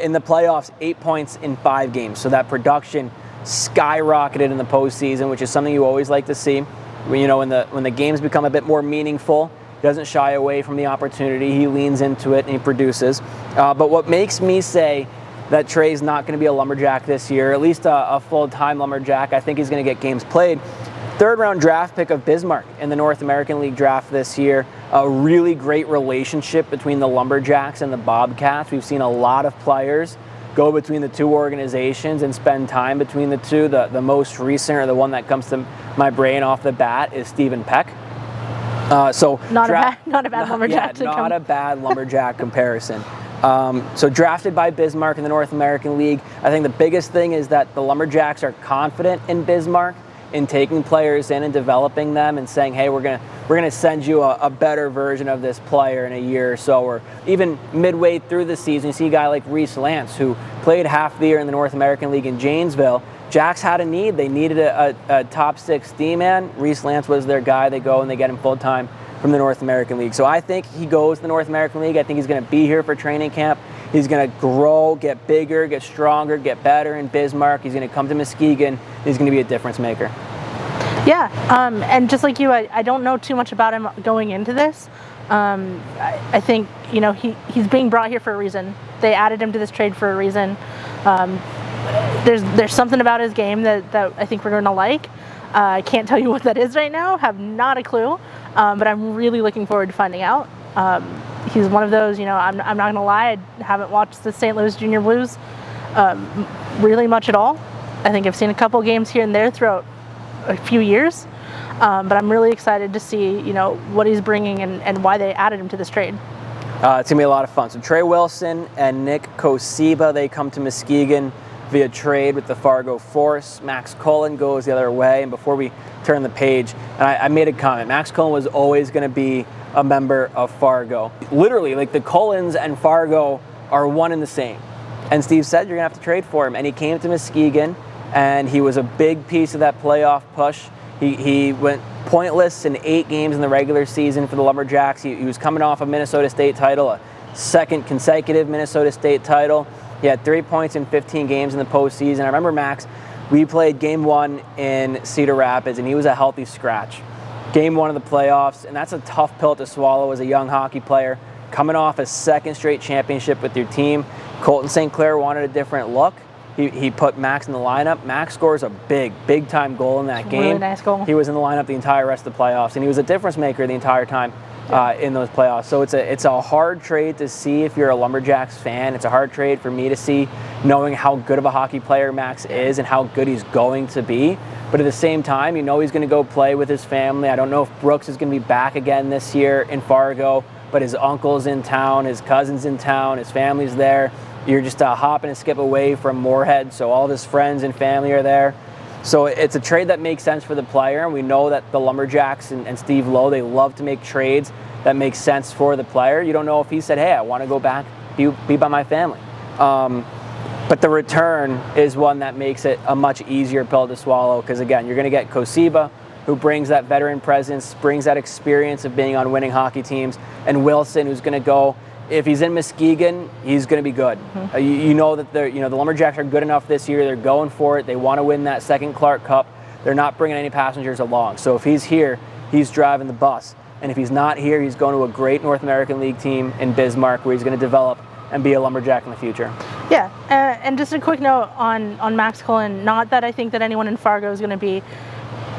In the playoffs, 8 points in 5 games. So that production skyrocketed in the postseason, which is something you always like to see. When the games become a bit more meaningful, he doesn't shy away from the opportunity. He leans into it and he produces. But what makes me say that Trey's not going to be a Lumberjack this year, at least a full-time Lumberjack, I think he's going to get games played. 3rd-round draft pick of Bismarck in the North American League draft this year. A really great relationship between the Lumberjacks and the Bobcats. We've seen a lot of players go between the two organizations and spend time between the two. The most recent, or the one that comes to my brain off the bat, is Stephen Peck. Not a bad Lumberjack. Not a bad Lumberjack comparison. So drafted by Bismarck in the North American League. I think the biggest thing is that the Lumberjacks are confident in Bismarck in taking players in and developing them and saying, hey, we're gonna send you a better version of this player in a year or so. Or even midway through the season, you see a guy like Reese Lance, who played half the year in the North American League in Janesville. Jacks had a need. They needed a top 6 D-man. Reese Lance was their guy. They go and they get him full-time from the North American League. So I think he goes to the North American League. I think he's going to be here for training camp. He's going to grow, get bigger, get stronger, get better in Bismarck. He's going to come to Muskegon. He's going to be a difference maker. Yeah, and just like you, I don't know too much about him going into this. I think, he's being brought here for a reason. They added him to this trade for a reason. There's something about his game that I think we're going to like. I can't tell you what that is right now. Have not a clue. But I'm really looking forward to finding out. He's one of those, I'm not going to lie, I haven't watched the St. Louis Junior Blues really much at all. I think I've seen a couple games here and there throughout a few years, but I'm really excited to see, what he's bringing and why they added him to this trade. It's going to be a lot of fun. So Trey Wilson and Nick Kosiba, they come to Muskegon via trade with the Fargo Force. Max Cullen goes the other way. And before we turn the page, and I made a comment, Max Cullen was always going to be a member of Fargo. Literally, like the Cullens and Fargo are one and the same. And Steve said, you're going to have to trade for him. And he came to Muskegon, and he was a big piece of that playoff push. He went pointless in 8 games in the regular season for the Lumberjacks. He was coming off a Minnesota State title, a second consecutive Minnesota State title. He had 3 points in 15 games in the postseason. I remember, Max, we played game 1 in Cedar Rapids, and he was a healthy scratch. Game 1 of the playoffs, and that's a tough pill to swallow as a young hockey player. Coming off a second straight championship with your team, Colton St. Clair wanted a different look. He put Max in the lineup. Max scores a big time goal in that game. Really nice goal. He was in the lineup the entire rest of the playoffs, and he was a difference maker the entire time in those playoffs. So it's a hard trade to see if you're a Lumberjacks fan. It's a hard trade for me to see, knowing how good of a hockey player Max is and how good he's going to be. But at the same time, he's going to go play with his family. I don't know if Brooks is going to be back again this year in Fargo, but his uncle's in town, his cousin's in town, his family's there. You're just a hop and a skip away from Moorhead, so all of his friends and family are there. So it's a trade that makes sense for the player, and we know that the Lumberjacks and Steve Lowe, they love to make trades that make sense for the player. You don't know if he said, hey, I want to go back, be by my family. But the return is one that makes it a much easier pill to swallow, because again, you're going to get Kosiba, who brings that veteran presence, brings that experience of being on winning hockey teams, and Wilson, who's going to go, if he's in Muskegon, he's going to be good. Mm-hmm. You know that the Lumberjacks are good enough this year. They're going for it. They want to win that second Clark Cup. They're not bringing any passengers along. So if he's here, he's driving the bus. And if he's not here, he's going to a great North American League team in Bismarck, where he's going to develop and be a Lumberjack in the future. Yeah, and just a quick note on Max Cullen. Not that I think that anyone in Fargo is going to be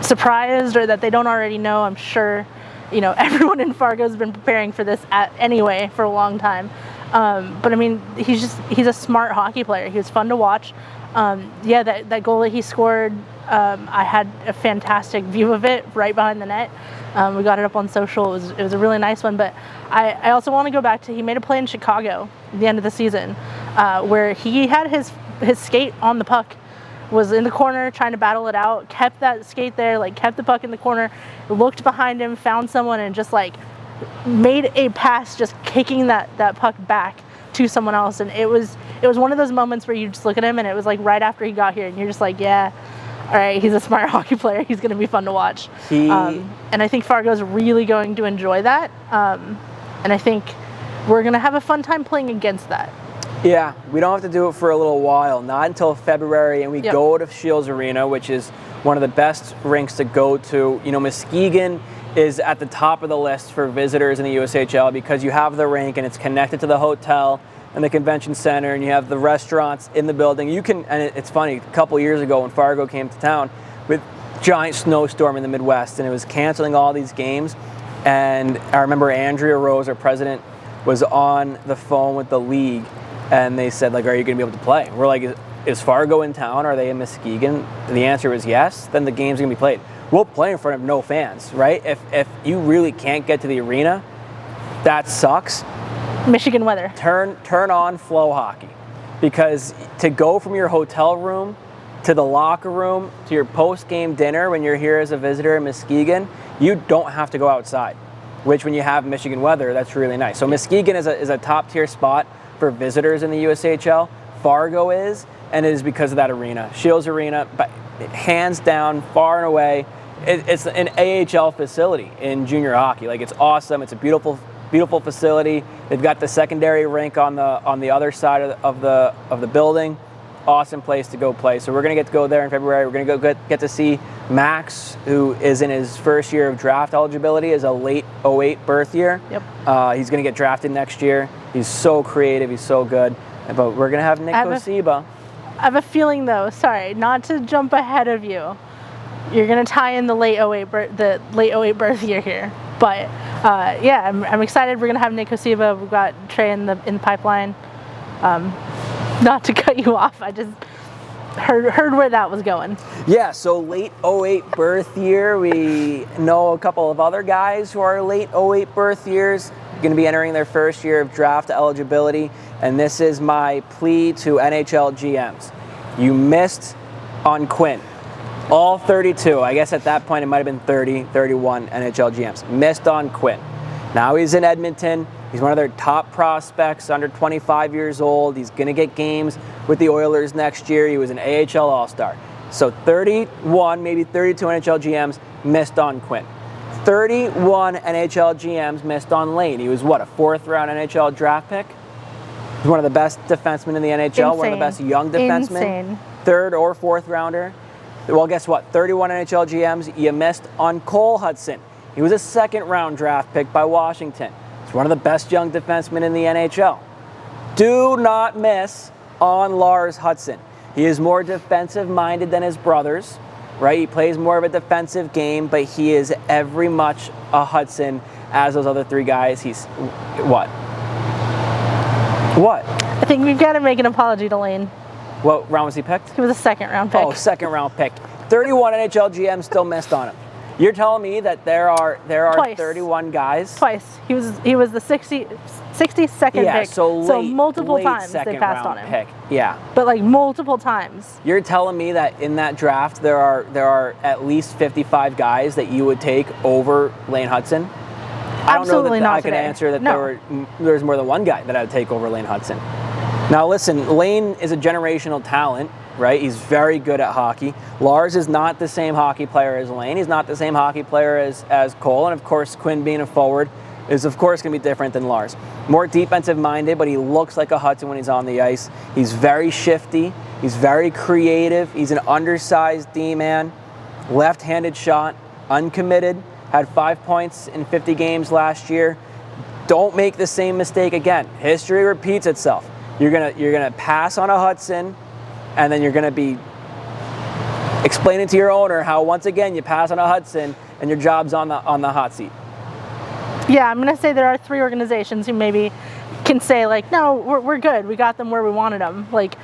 surprised or that they don't already know. I'm sure everyone in Fargo has been preparing for this anyway for a long time. But I mean, he's a smart hockey player. He was fun to watch. That goal that he scored, I had a fantastic view of it right behind the net. We got it up on social. It was a really nice one. But I also want to go back to, he made a play in Chicago at the end of the season where he had his skate on the puck, was in the corner trying to battle it out, kept that skate there, kept the puck in the corner, looked behind him, found someone, and just made a pass, just kicking that puck back to someone else. And it was one of those moments where you just look at him, and it was right after he got here, and you're just yeah, all right, he's a smart hockey player. He's going to be fun to watch. And I think Fargo's really going to enjoy that. And I think we're going to have a fun time playing against that. Yeah, we don't have to do it for a little while, not until February, and we go to Shields Arena, which is one of the best rinks to go to. Muskegon is at the top of the list for visitors in the USHL because you have the rink and it's connected to the hotel and the convention center, and you have the restaurants in the building. And it's funny, a couple years ago when Fargo came to town with giant snowstorm in the Midwest, and it was canceling all these games, and I remember Andrea Rose, our president, was on the phone with the league, and they said, are you going to be able to play? We're like, is Fargo in town? Are they in Muskegon? The answer was yes. Then the game's going to be played. We'll play in front of no fans, right? If you really can't get to the arena, that sucks. Michigan weather. Turn on flow hockey, because to go from your hotel room to the locker room to your post-game dinner when you're here as a visitor in Muskegon, you don't have to go outside, which when you have Michigan weather, that's really nice. So Muskegon is a top-tier spot for visitors in the USHL. Fargo is, and it is because of that arena. Shields Arena, but hands down, far and away, it's an AHL facility in junior hockey. It's awesome. It's a beautiful facility. They've got the secondary rink on the other side of the building. Awesome place to go play. So we're going to get to go there in February. We're going to go get to see Max, who is in his first year of draft eligibility, is a late 08 birth year. Yep. He's going to get drafted next year. He's so creative. He's so good. But we're going to have Nick Kosiba. I have a feeling, though, sorry, not to jump ahead of you, you're going to tie in the late 08 birth year here. But I'm excited. We're going to have Nick Kosiba. We've got Trey in the pipeline. Not to cut you off, I just heard where that was going. Yeah, so late 08 birth year. We know a couple of other guys who are late 08 birth years, going to be entering their first year of draft eligibility. And this is my plea to NHL GMs. You missed on Quinn. All 32. I guess at that point it might have been 30, 31 NHL GMs. Missed on Quinn. Now he's in Edmonton. He's one of their top prospects, under 25 years old. He's going to get games with the Oilers next year. He was an AHL All-Star. So 31, maybe 32 NHL GMs missed on Quinn. 31 NHL GMs missed on Lane. He was what, a 4th-round NHL draft pick? He's one of the best defensemen in the NHL, Insane. one of the best young defensemen. Insane. 3rd or 4th rounder. Well, guess what? 31 NHL GMs, you missed on Cole Hudson. He was a 2nd-round draft pick by Washington. He's one of the best young defensemen in the NHL. Do not miss on Lars Hudson. He is more defensive-minded than his brothers, right? He plays more of a defensive game, but he is every much a Hudson as those other 3 guys. He's what? What? I think we've got to make an apology to Lane. What round was he picked? He was a 2nd-round pick. Oh, 2nd-round pick. 31 NHL GMs still missed on him. You're telling me that there are Twice. 31 guys? Twice. He was the 62nd Yeah, pick. so multiple late times they passed on him. pick. Yeah. But like multiple times. You're telling me that in that draft there are at least 55 guys that you would take over Lane Hudson? I don't know that I can answer that there's more than one guy that I would take over Lane Hudson. Now listen, Lane is a generational talent, right? He's very good at hockey. Lars is not the same hockey player as Lane. He's not the same hockey player as Cole. And of course, Quinn being a forward is of course going to be different than Lars. More defensive minded, but he looks like a Hudson when he's on the ice. He's very shifty. He's very creative. He's an undersized D-man. Left-handed shot, uncommitted. Had 5 points in 50 games last year. Don't make the same mistake again. History repeats itself. You're gonna pass on a Hudson, and then you're gonna be explaining to your owner how once again you pass on a Hudson and your job's on the hot seat. Yeah, I'm gonna say there are 3 organizations who maybe can say like, no, we're good. We got them where we wanted them. Like,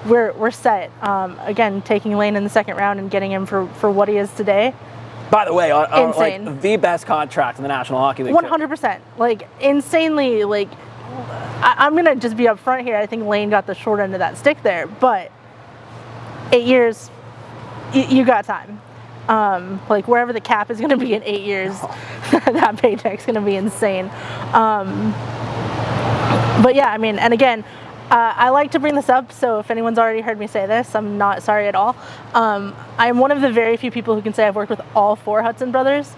we're set. Again, taking Lane in the 2nd round and getting him for what he is today. By the way, insane. like the best contract in the National Hockey League. 100%. Like insanely. Like, I'm gonna just be upfront here. I think Lane got the short end of that stick there, but 8 years, you got time. Like wherever the cap is going to be in 8 years, that paycheck's going to be insane. But yeah, I mean, and again, I like to bring this up, so if anyone's already heard me say this, I'm not sorry at all. I'm one of the very few people who can say I've worked with all 4 Hudson brothers,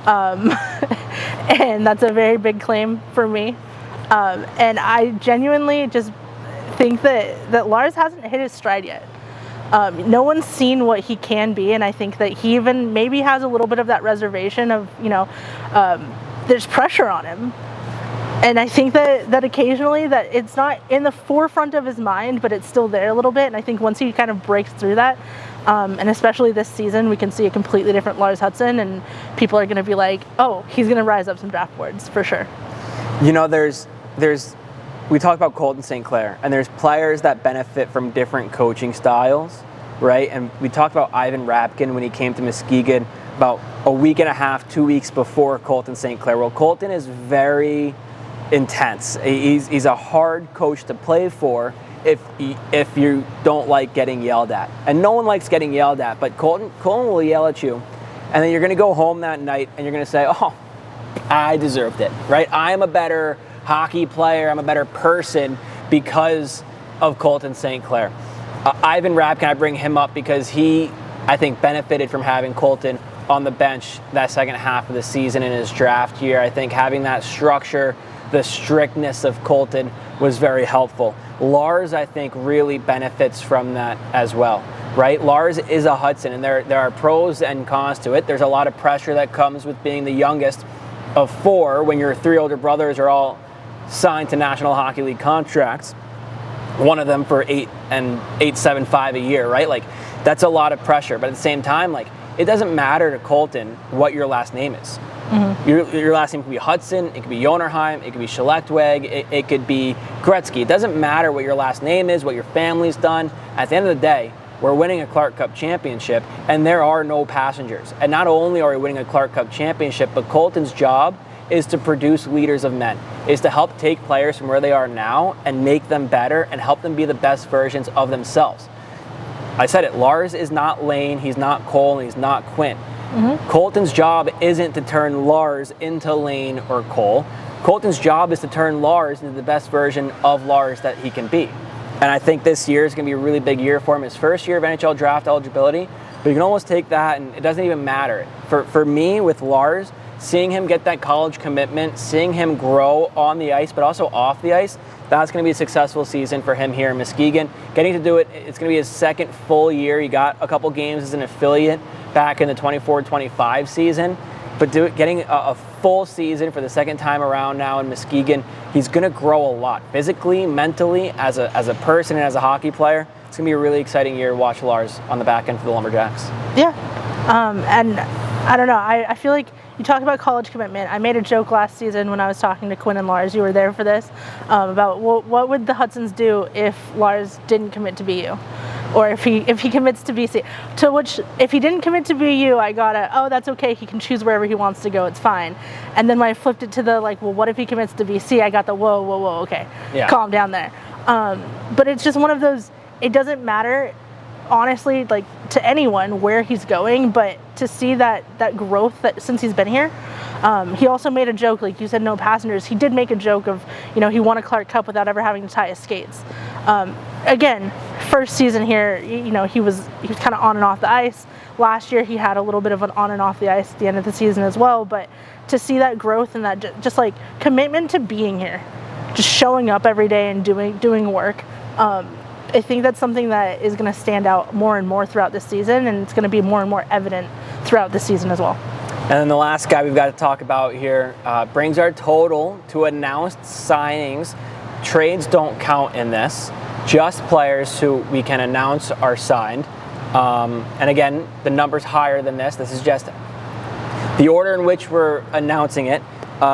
and that's a very big claim for me. And I genuinely just think that Lars hasn't hit his stride yet. No one's seen what he can be, and I think that he even maybe has a little bit of that reservation of, there's pressure on him. And I think that occasionally that it's not in the forefront of his mind, but it's still there a little bit. And I think once he kind of breaks through that, and especially this season, we can see a completely different Lars Hudson, and people are going to be like, oh, he's going to rise up some draft boards for sure. We talk about Colton St. Clair, and there's players that benefit from different coaching styles, right? And we talked about Ivan Rapkin when he came to Muskegon about a week and a half, 2 weeks before Colton St. Clair. Well, Colton is very intense. He's a hard coach to play for if you don't like getting yelled at. And no one likes getting yelled at, but Colton will yell at you, and then you're going to go home that night and you're going to say, oh, I deserved it, right? I'm a better hockey player, I'm a better person because of Colton St. Clair. Ivan Rapkin, I bring him up because he, I think, benefited from having Colton on the bench that second half of the season in his draft year. I think having that structure, the strictness of Colton was very helpful. Lars, I think, really benefits from that as well, right? Lars is a Hudson, and there are pros and cons to it. There's a lot of pressure that comes with being the youngest of 4 when your 3 older brothers are all signed to National Hockey League contracts, one of them for $875 a year, right? Like, that's a lot of pressure. But at the same time, like, it doesn't matter to Colton what your last name is, Mm-hmm. Your last name could be Hudson, it could be Jonerheim, it could be Schlechtweg, it could be Gretzky. It doesn't matter what your last name is, what your family's done. At the end of the day, we're winning a Clark Cup championship, and there are no passengers. And not only are we winning a Clark Cup championship, but Colton's job is to produce leaders of men, is to help take players from where they are now and make them better and help them be the best versions of themselves. I said it, Lars is not Lane, he's not Cole, and he's not Quinn. Mm-hmm. Colton's job isn't to turn Lars into Lane or Cole. Colton's job is to turn Lars into the best version of Lars that he can be. And I think this year is going to be a really big year for him. His first year of NHL draft eligibility, but you can almost take that and it doesn't even matter. For me, with Lars, seeing him get that college commitment, seeing him grow on the ice, but also off the ice, that's going to be a successful season for him here in Muskegon. Getting to do it, it's going to be his second full year. He got a couple games as an affiliate back in the 24-25 season, but getting a full season for the second time around now in Muskegon, he's going to grow a lot physically, mentally, as a person and as a hockey player. It's going to be a really exciting year to watch Lars on the back end for the Lumberjacks. Yeah, and I don't know, I feel like you talk about college commitment. I made a joke last season when I was talking to Quinn and Lars, you were there for this, about what would the Hudsons do if Lars didn't commit to BU? Or if he commits to BC. To which, if he didn't commit to BU, I got oh, that's okay, he can choose wherever he wants to go, it's fine. And then when I flipped it to the, like, well, what if he commits to BC, I got the whoa, okay, yeah. Calm down there. But it's just one of those, it doesn't matter, honestly, like, to anyone where he's going, but to see that growth that since he's been here. He also made a joke, like you said, no passengers. He did make a joke of, he won a Clark Cup without ever having to tie his skates. Again, first season here, he was kind of on and off the ice. Last year he had a little bit of an on and off the ice at the end of the season as well. But to see that growth and that just like commitment to being here, just showing up every day and doing work, I think that's something that is going to stand out more and more throughout this season, and it's going to be more and more evident throughout this season as well. And then the last guy we've got to talk about here brings our total to announced signings. Trades don't count in this, just players who we can announce are signed. And again, the number's higher than this. This is just the order in which we're announcing it.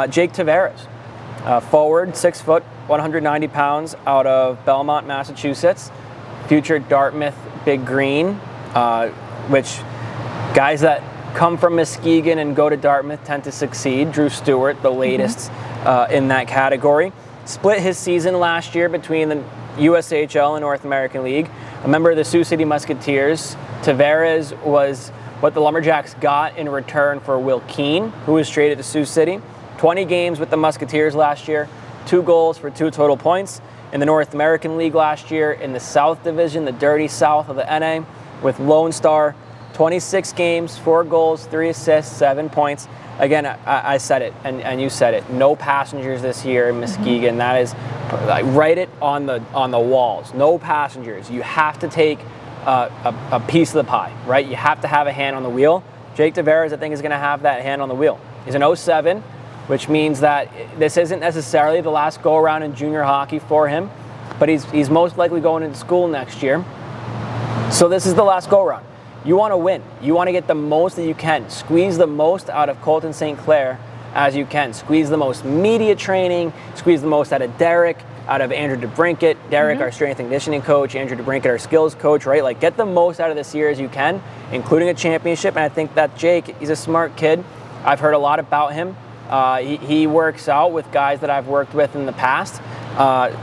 Jake Tavares, forward, 6 foot, 190 pounds, out of Belmont, Massachusetts. Future Dartmouth Big Green, which guys that come from Muskegon and go to Dartmouth tend to succeed. Drew Stewart, the latest in that category. Split his season last year between the USHL and North American League. A member of the Sioux City Musketeers, Tavares was what the Lumberjacks got in return for Will Keane, who was traded to Sioux City. 20 games with the Musketeers last year, 2 goals for 2 total points. In the North American League last year, in the South Division, the dirty South of the NA, with Lone Star, 26 games, 4 goals, 3 assists, 7 points. Again, I said it, and you said it. No passengers this year in Muskegon. That is, write it on the walls. No passengers. You have to take a piece of the pie, right? You have to have a hand on the wheel. Jake Tavares, I think, is going to have that hand on the wheel. He's an 07, which means that this isn't necessarily the last go-around in junior hockey for him, but he's most likely going into school next year. So this is the last go-around. You want to win. You want to get the most that you can. Squeeze the most out of Colton St. Clair as you can. Squeeze the most media training. Squeeze the most out of Derek, out of Andrew DeBrincat. Derek, our strength and conditioning coach. Andrew DeBrincat, our skills coach, right? Like, get the most out of this year as you can, including a championship. And I think that Jake, he's a smart kid. I've heard a lot about him. He works out with guys that I've worked with in the past.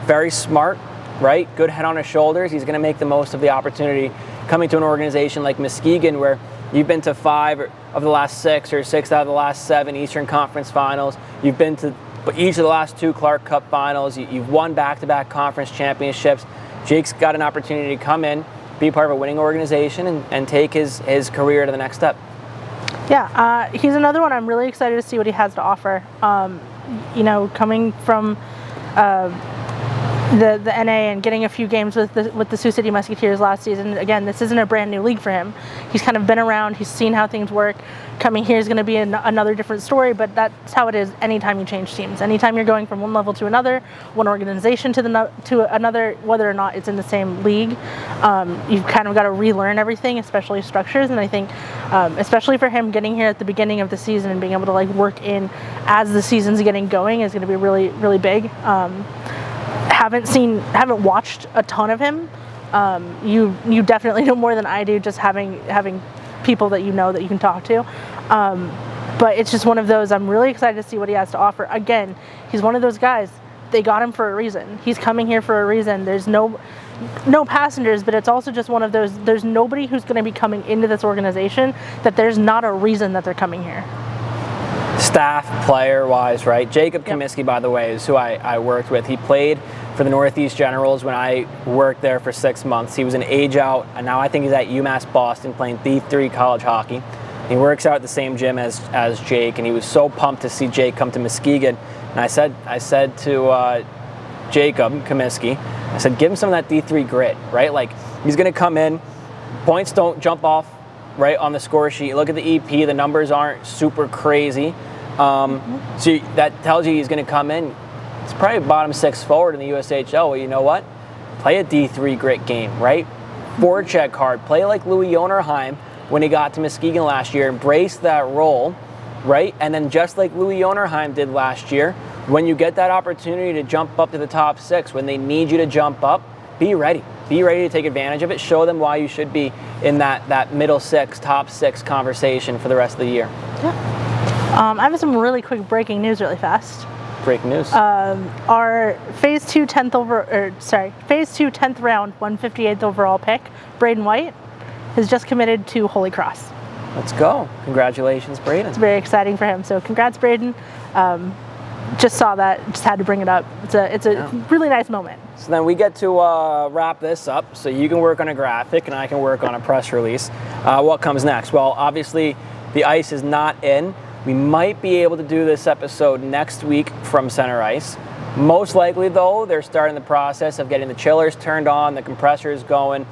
Very smart, right? Good head on his shoulders. He's going to make the most of the opportunity coming to an organization like Muskegon, where you've been to 5 of the last 6 or 6 out of the last 7 Eastern Conference finals. You've been to each of the last 2 Clark Cup finals. You've won back-to-back conference championships. Jake's got an opportunity to come in, be part of a winning organization, and take his career to the next step. Yeah, he's another one I'm really excited to see what he has to offer. Coming from the NA and getting a few games with the Sioux City Musketeers last season. Again, this isn't a brand new league for him. He's kind of been around. He's seen how things work. Coming here is going to be another different story, but that's how it is anytime you change teams. Anytime you're going from one level to another, one organization to another, whether or not it's in the same league, you've kind of got to relearn everything, especially structures. And I think, especially for him, getting here at the beginning of the season and being able to like work in as the season's getting going is going to be really, really big. Haven't watched a ton of him. You definitely know more than I do, just having people that you know that you can talk to. But it's just one of those, I'm really excited to see what he has to offer. Again, he's one of those guys, they got him for a reason. He's coming here for a reason. There's no passengers, but it's also just one of those, there's nobody who's going to be coming into this organization that there's not a reason that they're coming here. Staff, player-wise, right? Jacob Comiskey, by the way, is who I worked with. He played for the Northeast Generals when I worked there for 6 months. He was an age out, and now I think he's at UMass Boston playing D3 college hockey. He works out at the same gym as Jake, and he was so pumped to see Jake come to Muskegon. And I said to Jacob Comiskey, I said, give him some of that D3 grit, right? Like, he's going to come in, points don't jump off right on the score sheet. Look at the EP, the numbers aren't super crazy. So that tells you he's going to come in. It's probably bottom 6 forward in the USHL. Well, you know what? Play a D3 grit game, right? Forecheck hard. Play like Louis Jonerheim when he got to Muskegon last year. Embrace that role, right? And then just like Louis Jonerheim did last year, when you get that opportunity to jump up to the top 6, when they need you to jump up, be ready. Be ready to take advantage of it. Show them why you should be in that middle 6, top 6 conversation for the rest of the year. Yeah. I have some really quick breaking news really fast. Breaking news. Our Phase 2 10th round, 158th overall pick, Braden White, has just committed to Holy Cross. Let's go. Congratulations, Braden. It's very exciting for him. So congrats, Braden. Just saw that, just had to bring it up. It's a really nice moment. So then we get to wrap this up, so you can work on a graphic and I can work on a press release. What comes next? Well, obviously the ice is not in. We might be able to do this episode next week from center ice. Most likely, though, they're starting the process of getting the chillers turned on, the compressors going,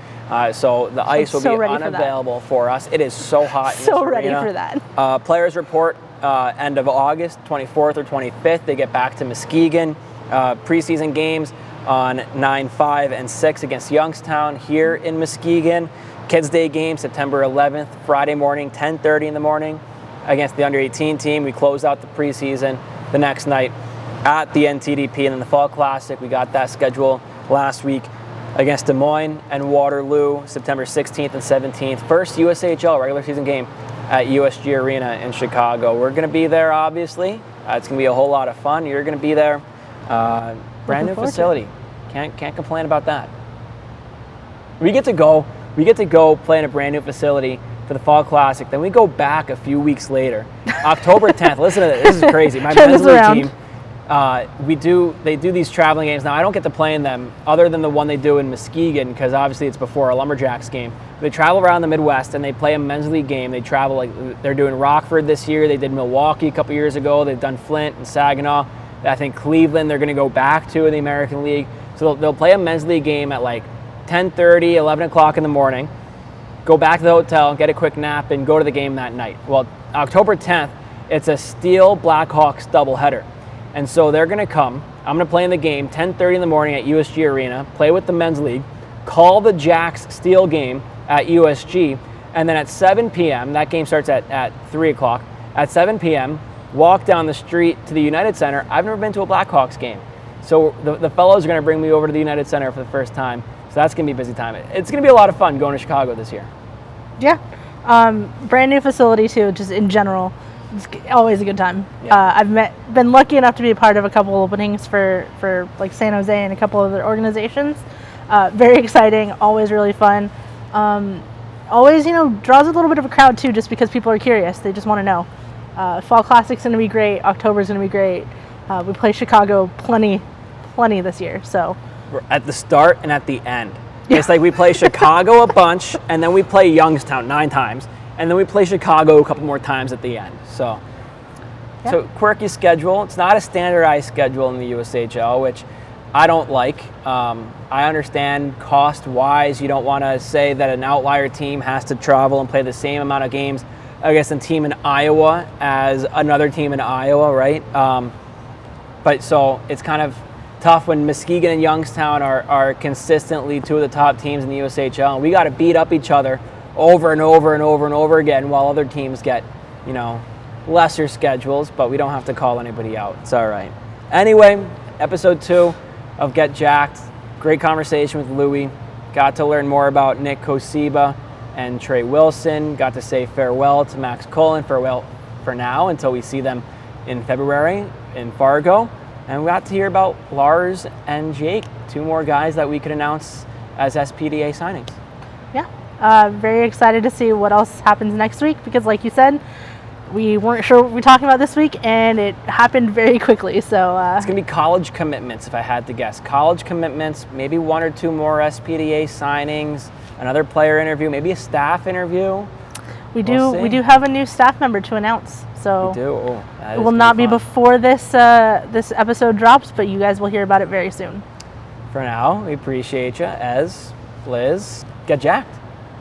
so the ice will be unavailable for us. It is so hot in this So ready arena. for that. Players report end of August, 24th or 25th. They get back to Muskegon. Preseason games on 9, 5, and 6 against Youngstown here in Muskegon. Kids Day game September 11th, Friday morning, 10:30 in the morning against the under-18 team. We close out the preseason the next night at the NTDP, and then the Fall Classic. We got that schedule last week against Des Moines and Waterloo, September 16th and 17th. First USHL regular season game at USG Arena in Chicago. We're going to be there, obviously. It's going to be a whole lot of fun. You're going to be there. Brand new facility. Can't complain about that. We get to go play in a brand new facility for the Fall Classic. Then we go back a few weeks later, October 10th. Listen to this. This is crazy. My men's league team, they do these traveling games. Now, I don't get to play in them other than the one they do in Muskegon, because obviously it's before a Lumberjacks game. They travel around the Midwest and they play a men's league game. They travel, like they're doing Rockford this year. They did Milwaukee a couple years ago. They've done Flint and Saginaw. I think Cleveland they're going to go back to in the American League. So they'll play a men's league game at like 10:30, 11 o'clock in the morning. Go back to the hotel, get a quick nap, and go to the game that night. Well, October 10th, it's a Steel Blackhawks doubleheader. And so they're going to come. I'm going to play in the game 10:30 in the morning at USG Arena, play with the men's league, call the Jacks Steel game at USG, and then at 7 p.m., that game starts at 3 o'clock, at 7 p.m., walk down the street to the United Center. I've never been to a Blackhawks game. So the fellows are going to bring me over to the United Center for the first time. So that's going to be a busy time. It's going to be a lot of fun going to Chicago this year. Yeah. Brand new facility, too, just in general. It's always a good time. Yeah. I've been lucky enough to be a part of a couple openings for like San Jose and a couple other organizations. Very exciting, always really fun. Always, draws a little bit of a crowd, too, just because people are curious. They just want to know. Fall Classic's going to be great. October's going to be great. We play Chicago plenty this year, so. We're at the start and at the end. It's like we play Chicago a bunch, and then we play Youngstown 9 times, and then we play Chicago a couple more times at the end. So, So quirky schedule. It's not a standardized schedule in the USHL, which I don't like. I understand cost-wise, you don't want to say that an outlier team has to travel and play the same amount of games against a team in Iowa as another team in Iowa, right? But so it's kind of tough when Muskegon and Youngstown are consistently two of the top teams in the USHL, and we got to beat up each other over and over and over and over again while other teams get, lesser schedules, but we don't have to call anybody out. It's all right. Anyway, episode 2 of Get Jacked. Great conversation with Louie. Got to learn more about Nick Kosiba and Trey Wilson. Got to say farewell to Max Cullen, farewell for now until we see them in February in Fargo. And we got to hear about Lars and Jake, 2 more guys that we could announce as SPDA signings. Yeah, very excited to see what else happens next week because, like you said, we weren't sure what we were talking about this week, and it happened very quickly. So it's going to be college commitments, if I had to guess. College commitments, maybe 1 or 2 more SPDA signings, another player interview, maybe a staff interview. We do have a new staff member to announce. So we do. Oh, it will not be before this this episode drops, but you guys will hear about it very soon. For now, we appreciate you. Ez, Liz, get jacked.